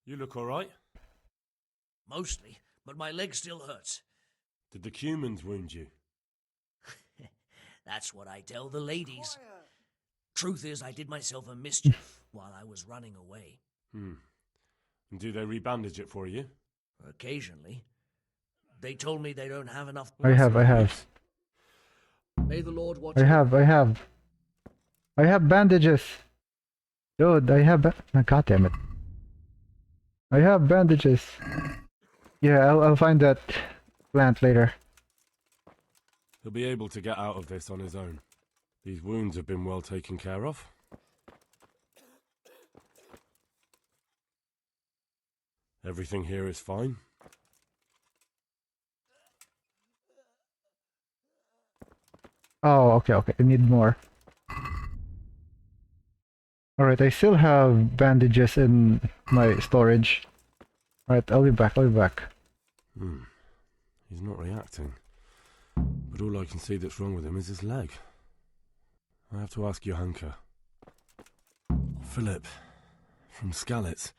You look alright? Mostly, but my leg still hurts. Did the humans wound you? That's what I tell the ladies. Truth is, I did myself a mischief while I was running away. And do they rebandage it for you? Occasionally. They told me they don't have enough. I have. May the Lord watch. I have bandages. Dude, I have. God damn it. I have bandages. Yeah, I'll find that plant later. He'll be able to get out of this on his own. These wounds have been well taken care of. Everything here is fine. Oh, okay. I need more. Alright, I still have bandages in my storage. Alright, I'll be back. He's not reacting. But all I can see that's wrong with him is his leg. I have to ask Johanka. Philip, from Skalitz.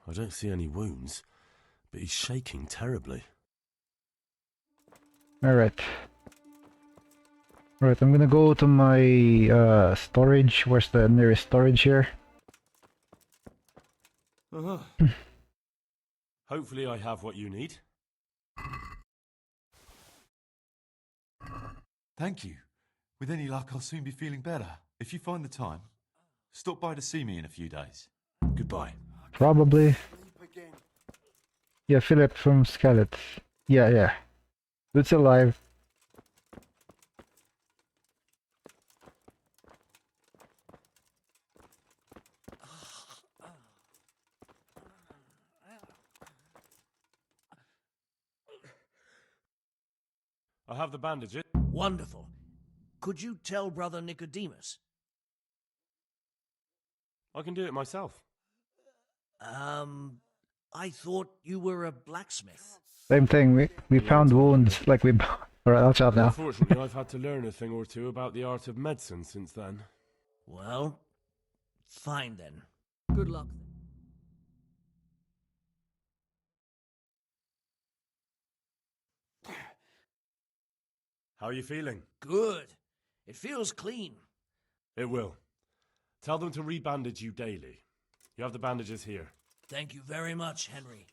I don't see any wounds, but he's shaking terribly. Alright, I'm gonna go to my storage. Where's the nearest storage here? Hopefully I have what you need. Thank you. With any luck, I'll soon be feeling better. If you find the time, stop by to see me in a few days. Goodbye. Probably. Yeah, Philip from Skalitz. Yeah. It's alive. I have the bandages. Wonderful. Could you tell Brother Nicodemus? I can do it myself. I thought you were a blacksmith. Same thing. We found wounds. Like we. Alright, I'll stop now. Unfortunately, I've had to learn a thing or two about the art of medicine since then. Well, fine then. Good luck. How are you feeling? Good. It feels clean. It will. Tell them to rebandage you daily. You have the bandages here. Thank you very much, Henry.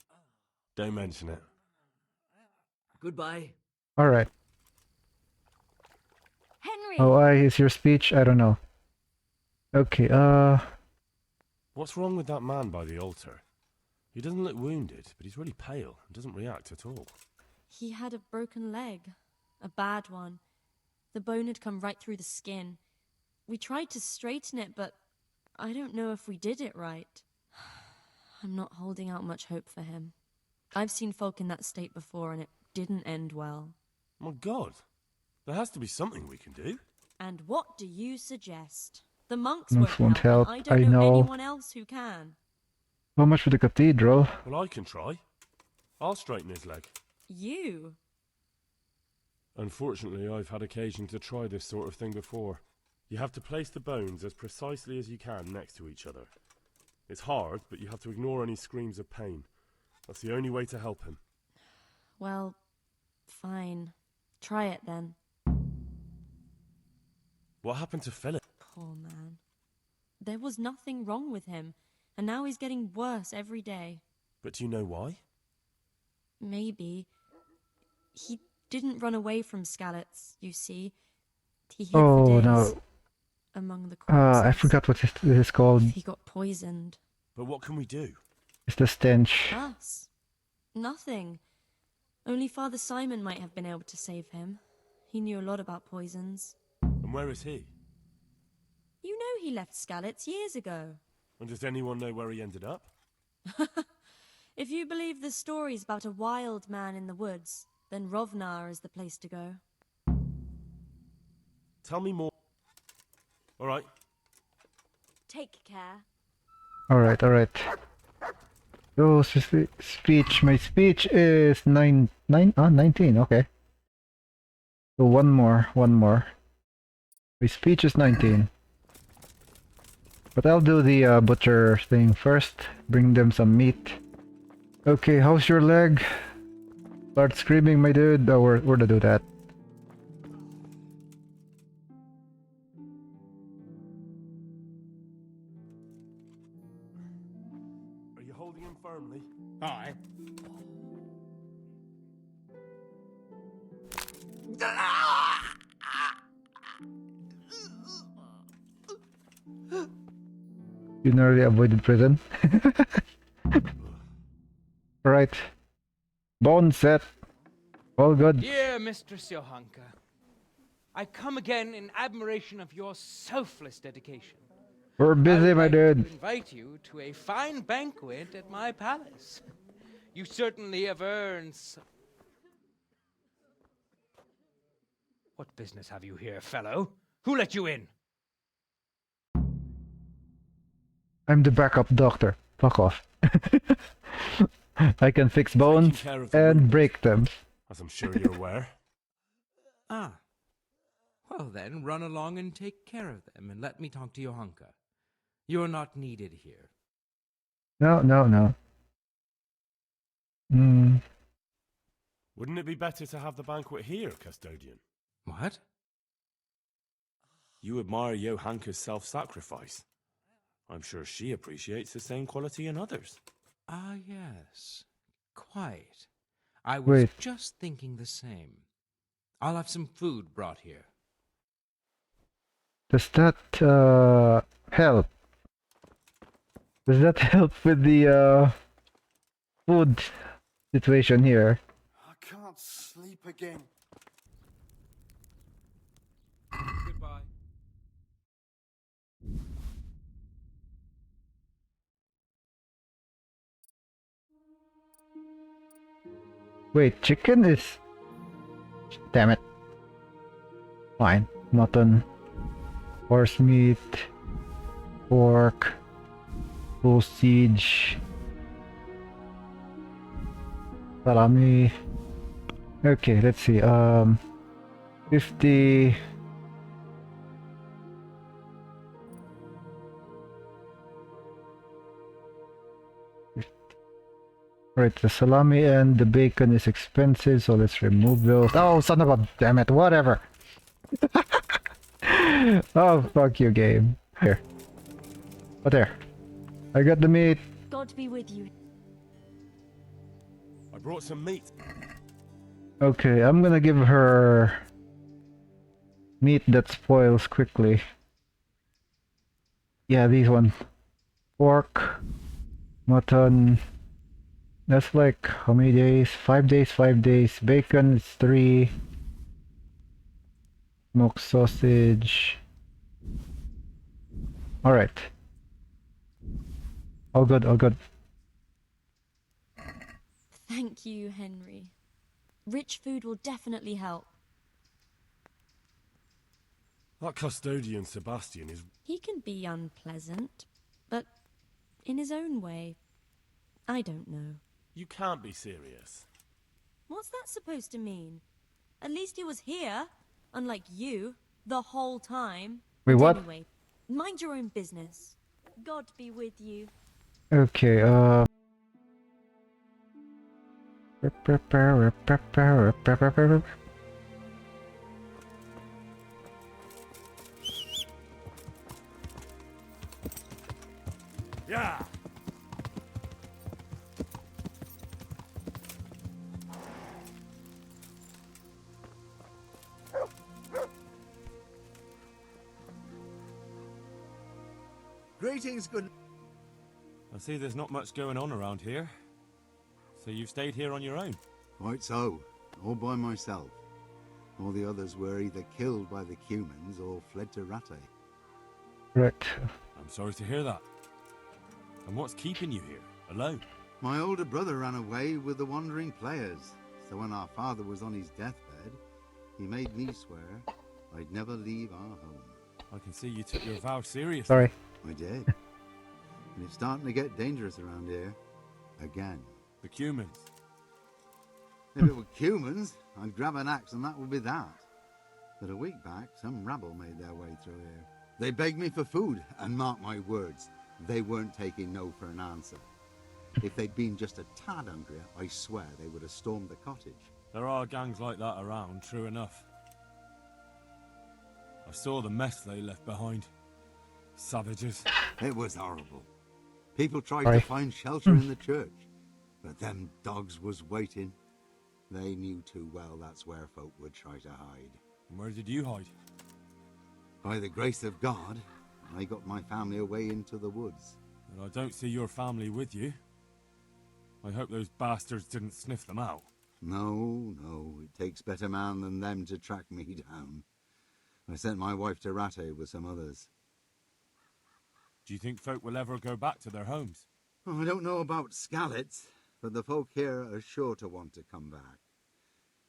Don't mention it. Goodbye. Alright. Henry! Oh, is your speech? I don't know. Okay, What's wrong with that man by the altar? He doesn't look wounded, but he's really pale and doesn't react at all. He had a broken leg. A bad one. The bone had come right through the skin. We tried to straighten it, but I don't know if we did it right. I'm not holding out much hope for him. I've seen folk in that state before, and it didn't end well. My God. There has to be something we can do. And what do you suggest? The monks Monks won't won't help, and I don't I know. anyone else who can. how much for the cathedral? Well, I can try. I'll straighten his leg. You? Unfortunately, I've had occasion to try this sort of thing before. You have to place the bones as precisely as you can next to each other. It's hard, but you have to ignore any screams of pain. That's the only way to help him. Well, fine. Try it then. What happened to Philip? Poor man. There was nothing wrong with him, and now he's getting worse every day. But do you know why? Maybe. He didn't run away from Skalitz, you see. He hid Oh for days no. among the corpses. I forgot what this is called. He got poisoned. But what can we do? It's the stench. Us? Nothing. Only Father Simon might have been able to save him. He knew a lot about poisons. And where is he? You know he left Skalitz years ago. And does anyone know where he ended up? If you believe the stories about a wild man in the woods, then Rovnar is the place to go. Tell me more. All right. Take care. Alright, alright. Oh, speech. My speech is 19, okay. So one more. My speech is 19. But I'll do the butcher thing first. Bring them some meat. Okay, how's your leg? Start screaming, my dude. Oh, where to do that? Are you holding him firmly? Aye. You narrowly avoided prison. Right. Bone set. All good. Dear Mistress Johanka, I come again in admiration of your selfless dedication. We're busy, my dude. To invite you to a fine banquet at my palace. You certainly have earned What business have you here, fellow? Who let you in? I'm the backup doctor. Fuck off. I can fix bones and break them. As I'm sure you're aware. Ah. Well then, run along and take care of them, and let me talk to Johanka. You're not needed here. No. Wouldn't it be better to have the banquet here, custodian? What? You admire Johanka's self-sacrifice. I'm sure she appreciates the same quality in others. Ah, yes. Quite. I was Wait. just thinking the same. I'll have some food brought here. Does that help? Does that help with the food situation here? I can't sleep again. Goodbye. Wait, chicken is... Damn it. Fine. Mutton. Horse meat. Pork. Sausage. Salami. Okay, let's see. 50... Right, the salami and the bacon is expensive, so let's remove those. Oh, son of a damn it, whatever. Oh, fuck you, game. Here. Oh, there. I got the meat. God be with you. I brought some meat. Okay, I'm gonna give her meat that spoils quickly. Yeah, these ones. Pork, mutton. That's like how many days? 5 days, 5 days. Bacon is 3. Smoked sausage. Alright. All good, all good. Thank you, Henry. Rich food will definitely help. That custodian Sebastian is... He can be unpleasant, but in his own way. I don't know. You can't be serious. What's that supposed to mean? At least he was here, unlike you, the whole time. Wait, And what? Anyway, mind your own business. God be with you. Okay, Yeah! Greetings, good... I see there's not much going on around here. So you've stayed here on your own? Quite so. All by myself. All the others were either killed by the humans or fled to Rattay. Right. I'm sorry to hear that. And what's keeping you here, alone? My older brother ran away with the wandering players. So when our father was on his deathbed, he made me swear I'd never leave our home. I can see you took your vow seriously. Sorry. I did. And it's starting to get dangerous around here. Again. The humans. If it were humans, I'd grab an axe and that would be that. But a week back, some rabble made their way through here. They begged me for food, and mark my words, they weren't taking no for an answer. If they'd been just a tad hungrier, I swear they would have stormed the cottage. There are gangs like that around, true enough. I saw the mess they left behind. Savages. It was horrible. People tried to find shelter in the church, but them dogs was waiting. They knew too well that's where folk would try to hide. And where did you hide? By the grace of God, I got my family away into the woods. And I don't see your family with you. I hope those bastards didn't sniff them out. No, it takes better man than them to track me down. I sent my wife to Rattay with some others. Do you think folk will ever go back to their homes? Oh, I don't know about Skallets, but the folk here are sure to want to come back.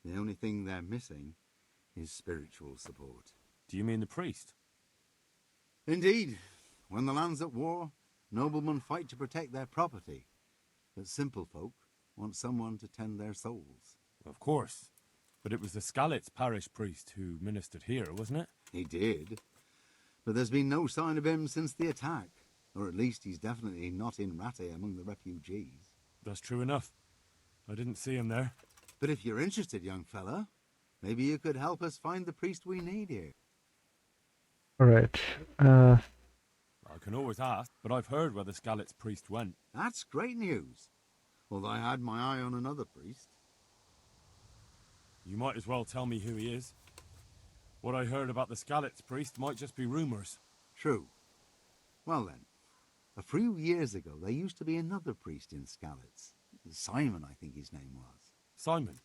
The only thing they're missing is spiritual support. Do you mean the priest? Indeed. When the land's at war, noblemen fight to protect their property. But simple folk want someone to tend their souls. Of course. But it was the Skallets parish priest who ministered here, wasn't it? He did. But there's been no sign of him since the attack. Or at least he's definitely not in Rattay among the refugees. That's true enough. I didn't see him there. But if you're interested, young fella, maybe you could help us find the priest we need here. Alright. I can always ask, but I've heard where the Skallets priest went. That's great news. Although I had my eye on another priest. You might as well tell me who he is. What I heard about the Skallets priest might just be rumours. True. Well then, a few years ago there used to be another priest in Skallets. Simon, I think his name was. Simon?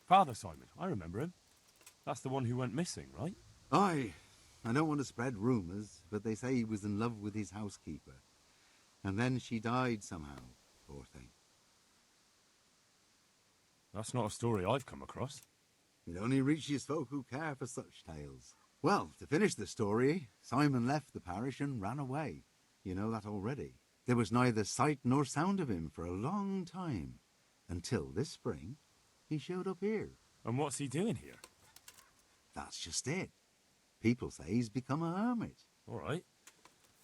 Father Simon, I remember him. That's the one who went missing, right? Aye. I don't want to spread rumours, but they say he was in love with his housekeeper. And then she died somehow, poor thing. That's not a story I've come across. It only reaches folk who care for such tales. Well, to finish the story, Simon left the parish and ran away. You know that already. There was neither sight nor sound of him for a long time. Until this spring, he showed up here. And what's he doing here? That's just it. People say he's become a hermit. All right.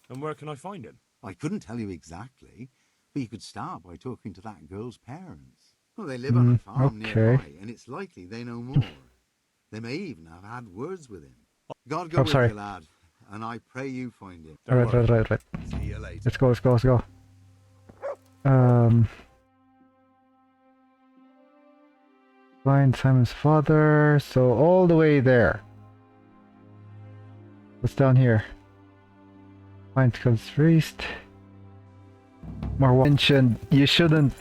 And where can I find him? I couldn't tell you exactly, but you could start by talking to that girl's parents. Well, they live on a farm nearby, and it's likely they know more. They may even have had words with him. God go with you, lad, and I pray you find him. Right. See you later. Let's go. Find Simon's father. So all the way there. What's down here? Find Skulls priest. More mentioned. You shouldn't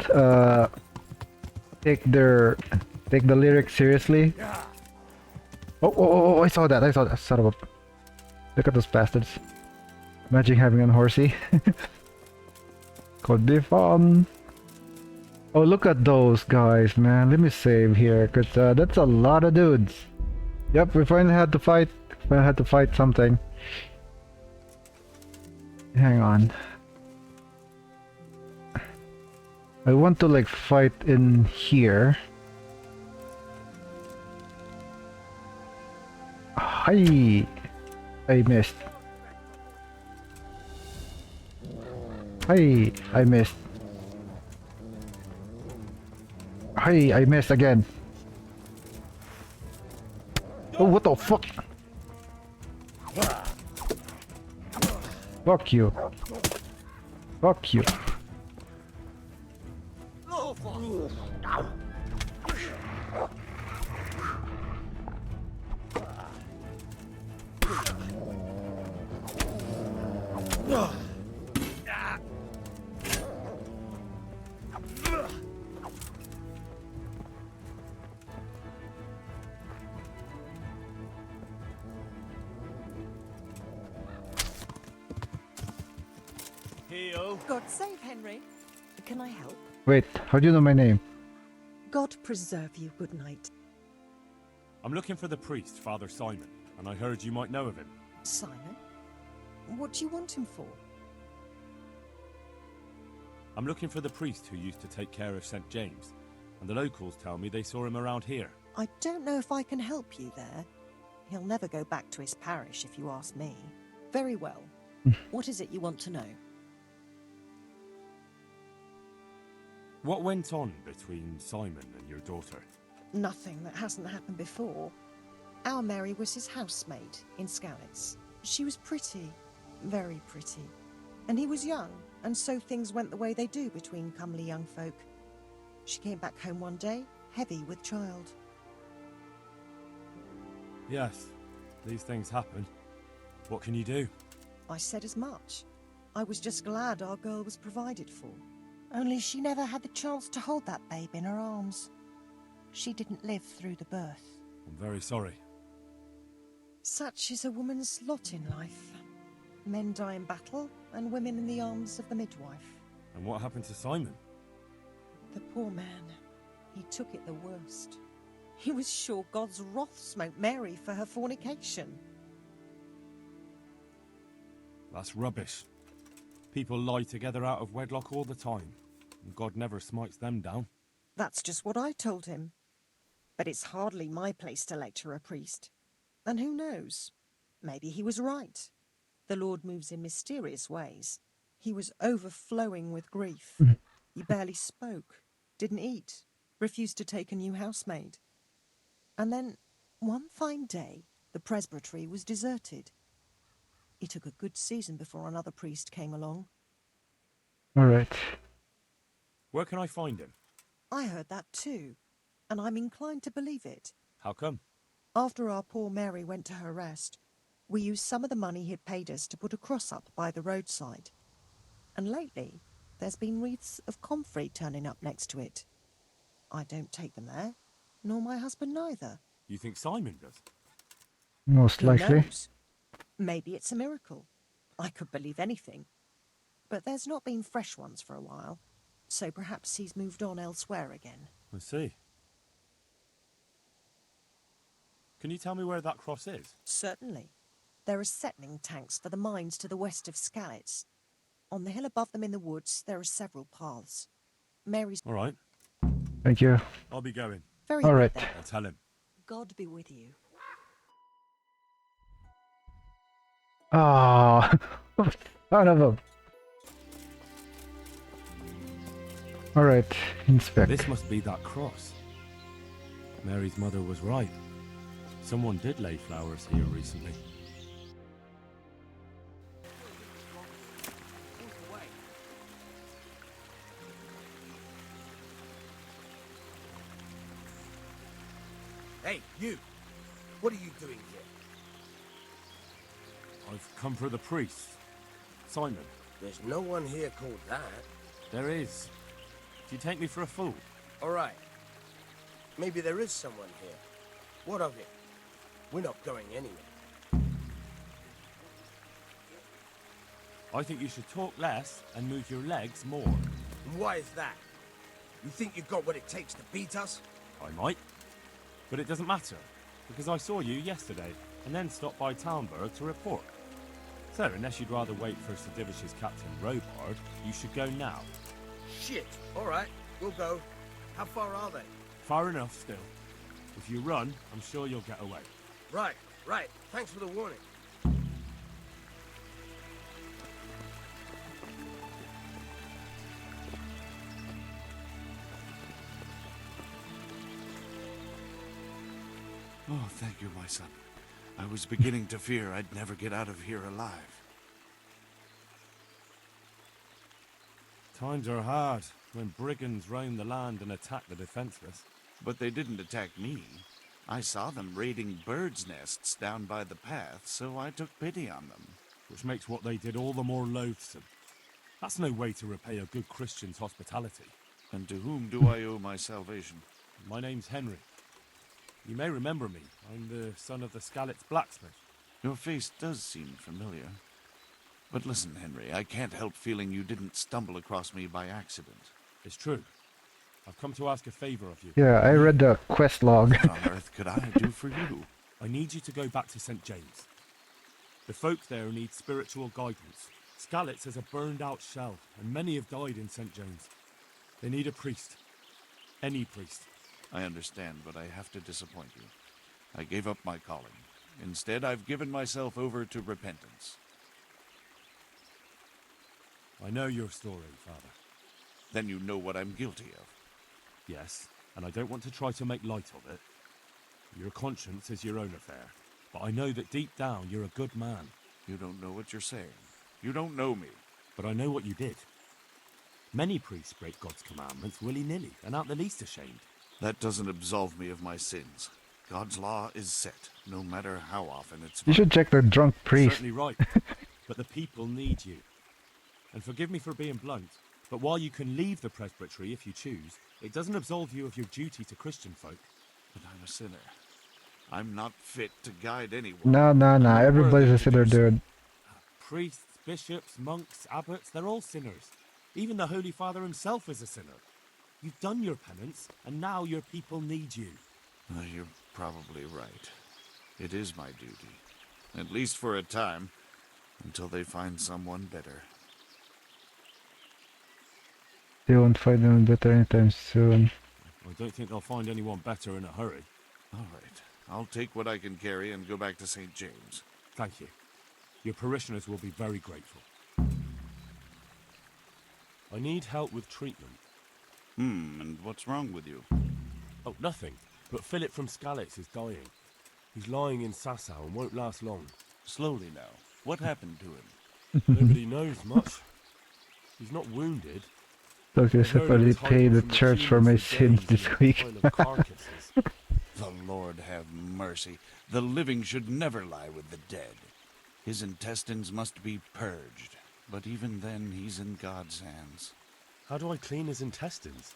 take the lyrics seriously. Oh! I saw that. Son of a. Look at those bastards. Imagine having a horsey. Could be fun. Oh, look at those guys, man. Let me save here, cause that's a lot of dudes. Yep, we finally had to fight. Something. Hang on. I want to like fight in here. Hi! I missed. Hi! I missed. Hi! I missed again. Oh, what the fuck? Fuck you. Fuck you. Heal. God save Henry. Can I help? Wait, how do you know my name? God preserve you. Good night. I'm looking for the priest, Father Simon, and I heard you might know of him. Simon? What do you want him for? I'm looking for the priest who used to take care of St. James, and the locals tell me they saw him around here. I don't know if I can help you there. He'll never go back to his parish if you ask me. Very well. What is it you want to know? What went on between Simon and your daughter? Nothing that hasn't happened before. Our Mary was his housemaid in Skalitz. She was pretty, very pretty. And he was young, and so things went the way they do between comely young folk. She came back home one day, heavy with child. Yes, these things happen. What can you do? I said as much. I was just glad our girl was provided for. Only she never had the chance to hold that babe in her arms. She didn't live through the birth. I'm very sorry. Such is a woman's lot in life. Men die in battle, and women in the arms of the midwife. And what happened to Simon? The poor man, he took it the worst. He was sure God's wrath smote Mary for her fornication. That's rubbish. People lie together out of wedlock all the time, and God never smites them down. That's just what I told him. But it's hardly my place to lecture a priest. And who knows? Maybe he was right. The Lord moves in mysterious ways. He was overflowing with grief. He barely spoke, didn't eat, refused to take a new housemaid. And then, one fine day, the presbytery was deserted. It took a good season before another priest came along. All right. Where can I find him? I heard that too, and I'm inclined to believe it. How come? After our poor Mary went to her rest, we used some of the money he'd paid us to put a cross up by the roadside. And lately, there's been wreaths of comfrey turning up next to it. I don't take them there, nor my husband neither. You think Simon does? Most Who likely. knows? Maybe it's a miracle. I could believe anything. But there's not been fresh ones for a while, so perhaps he's moved on elsewhere again. I see. Can you tell me where that cross is? Certainly. There are settling tanks for the mines to the west of Skalitz. On the hill above them in the woods, there are several paths. Mary's... All right. Thank you. I'll be going. Very All good right. then. I'll tell him. God be with you. Ah, son of a. All right, inspect. This must be that cross. Mary's mother was right. Someone did lay flowers here recently. Hey, you! What are you doing here? I've come for the priest. Simon. There's no one here called that. There is. Do you take me for a fool? All right. Maybe there is someone here. What of it? We're not going anywhere. I think you should talk less and move your legs more. And why is that? You think you've got what it takes to beat us? I might. But it doesn't matter, because I saw you yesterday, and then stopped by Talmberg to report. So, unless you'd rather wait for Sir Divish's Captain Robard, you should go now. Shit! All right, we'll go. How far are they? Far enough, still. If you run, I'm sure you'll get away. Right, right. Thanks for the warning. Oh, thank you, my son. I was beginning to fear I'd never get out of here alive. Times are hard when brigands roam the land and attack the defenseless. But they didn't attack me. I saw them raiding birds' nests down by the path, so I took pity on them. Which makes what they did all the more loathsome. That's no way to repay a good Christian's hospitality. And to whom do I owe my salvation? My name's Henry. You may remember me. I'm the son of the Skalitz blacksmith. Your face does seem familiar. But listen, Henry, I can't help feeling you didn't stumble across me by accident. It's true. I've come to ask a favor of you. Yeah, I read the quest log. What on earth could I do for you? I need you to go back to St. James. The folk there need spiritual guidance. Skalitz has a burned-out shell, and many have died in St. James. They need a priest. Any priest. I understand, but I have to disappoint you. I gave up my calling. Instead, I've given myself over to repentance. I know your story, Father. Then you know what I'm guilty of. Yes, and I don't want to try to make light of it. Your conscience is your own affair, but I know that deep down you're a good man. You don't know what you're saying. You don't know me. But I know what you did. Many priests break God's commandments willy-nilly and aren't the least ashamed. That doesn't absolve me of my sins. God's law is set, no matter how often it's... You should check the drunk priest. Certainly right, but the people need you. And forgive me for being blunt, but while you can leave the presbytery if you choose, it doesn't absolve you of your duty to Christian folk. But I'm a sinner. I'm not fit to guide anyone. No. Everybody's a sinner, dude. Priests, bishops, monks, abbots, they're all sinners. Even the Holy Father himself is a sinner. You've done your penance, and now your people need you. You're probably right. It is my duty. At least for a time, until they find someone better. They won't find anyone better anytime soon. I don't think they'll find anyone better in a hurry. All right. I'll take what I can carry and go back to St. James. Thank you. Your parishioners will be very grateful. I need help with treatment. And what's wrong with you? Oh, nothing. But Philip from Skalitz is dying. He's lying in Sasau and won't last long. Slowly now. What happened to him? Nobody knows much. He's not wounded. Look, I separately paid the church for my sins this week. The Lord have mercy. The living should never lie with the dead. His intestines must be purged. But even then, he's in God's hands. How do I clean his intestines?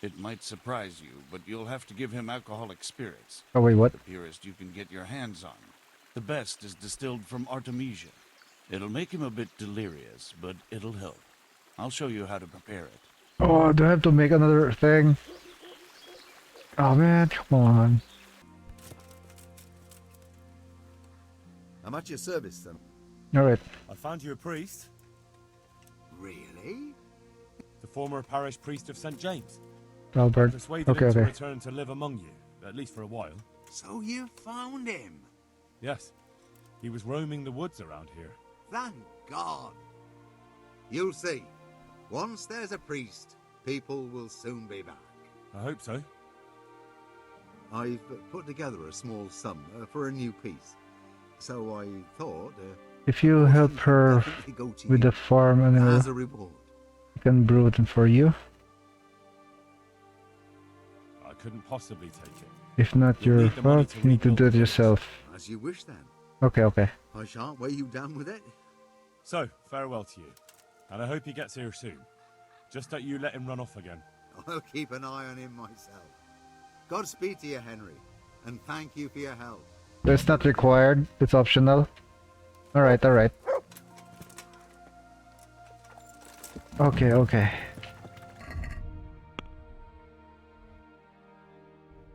It might surprise you, but you'll have to give him alcoholic spirits. Oh wait, what? The purest you can get your hands on. The best is distilled from Artemisia. It'll make him a bit delirious, but it'll help. I'll show you how to prepare it. Oh, do I have to make another thing? Oh man, come on. I'm at your service, son. Alright. I found you a priest. Really? The former parish priest of St. James. Albert. Persuaded Okay, him to okay. return to live among you, at least for a while. So you found him? Yes. He was roaming the woods around here. Thank God. You'll see. Once there's a priest, people will soon be back. I hope so. I've put together a small sum for a new piece. So I thought... If you help her with the farm animal, as a reward. I can brew it for you. I couldn't possibly take it. If not your fault, you need to do it yourself. As you wish then. Okay, okay. I shan't weigh you down with it. So, farewell to you. And I hope he gets here soon. Just don't you let him run off again. I'll keep an eye on him myself. Godspeed to you, Henry. And thank you for your help. That's not required. It's optional. Alright, alright. Okay, okay.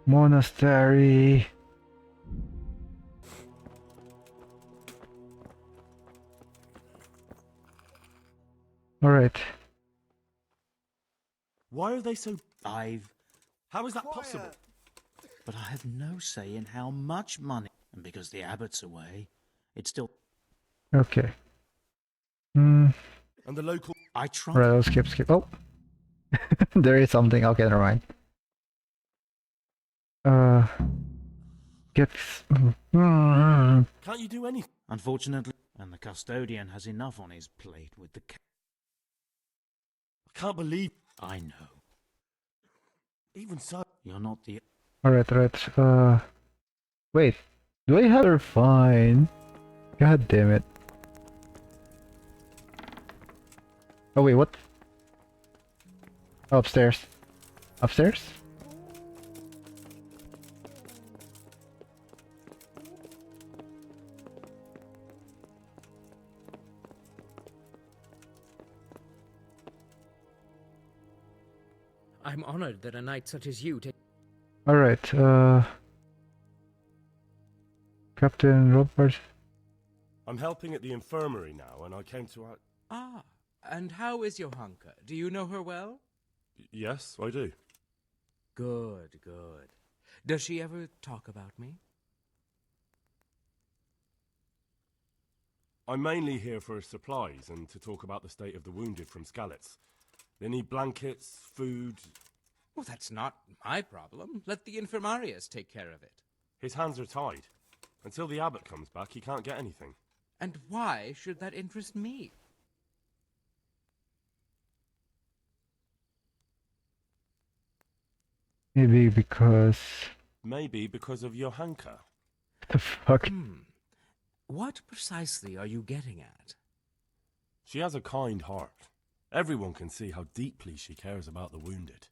Monastery. Alright. Why are they so... How is that possible? But I have no say in how much money. And because the abbot's away, it's still... Okay. Hmm. And the local... I tried... Right, I'll skip. Oh! There is something. Okay, never mind. Can't you do anything? Unfortunately, and the custodian has enough on his plate with the... I can't believe... I know. Even so... You're not the... Alright. Wait. Do I have her? Fine. God damn it. Oh wait, what? Oh, upstairs. Upstairs? I'm honored that a knight such as you take... Alright, Captain Robert. I'm helping at the infirmary now, and I came to... Ah, and how is Johanka? Do you know her well? Yes, I do. Good, good. Does she ever talk about me? I'm mainly here for supplies and to talk about the state of the wounded from Skalitz. They need blankets, food... Well, that's not my problem. Let the infirmarius take care of it. His hands are tied. Until the abbot comes back, he can't get anything. And why should that interest me? Maybe because... Maybe because of Johanka. The fuck? What precisely are you getting at? She has a kind heart. Everyone can see how deeply she cares about the wounded.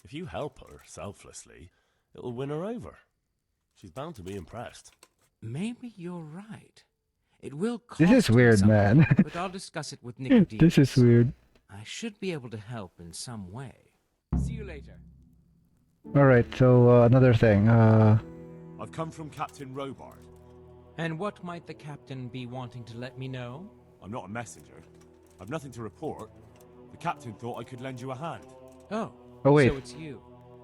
If you help her selflessly, it'll win her over. She's bound to be impressed. Maybe you're right. It will cost This is me weird, something, man. But I'll discuss it with Nicodemus. This is weird. I should be able to help in some way. See you later. Alright, so another thing. I've come from Captain Robard. And what might the captain be wanting to let me know? I'm not a messenger. I've nothing to report. The captain thought I could lend you a hand. Oh, wait. So it's you,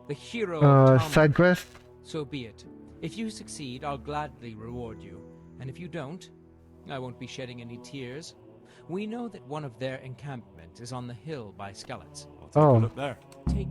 the hero of Talmud. Side quest? So be it. If you succeed, I'll gladly reward you. And if you don't, I won't be shedding any tears. We know that one of their encampment is on the hill by Skalitz. I'll take a look there. Take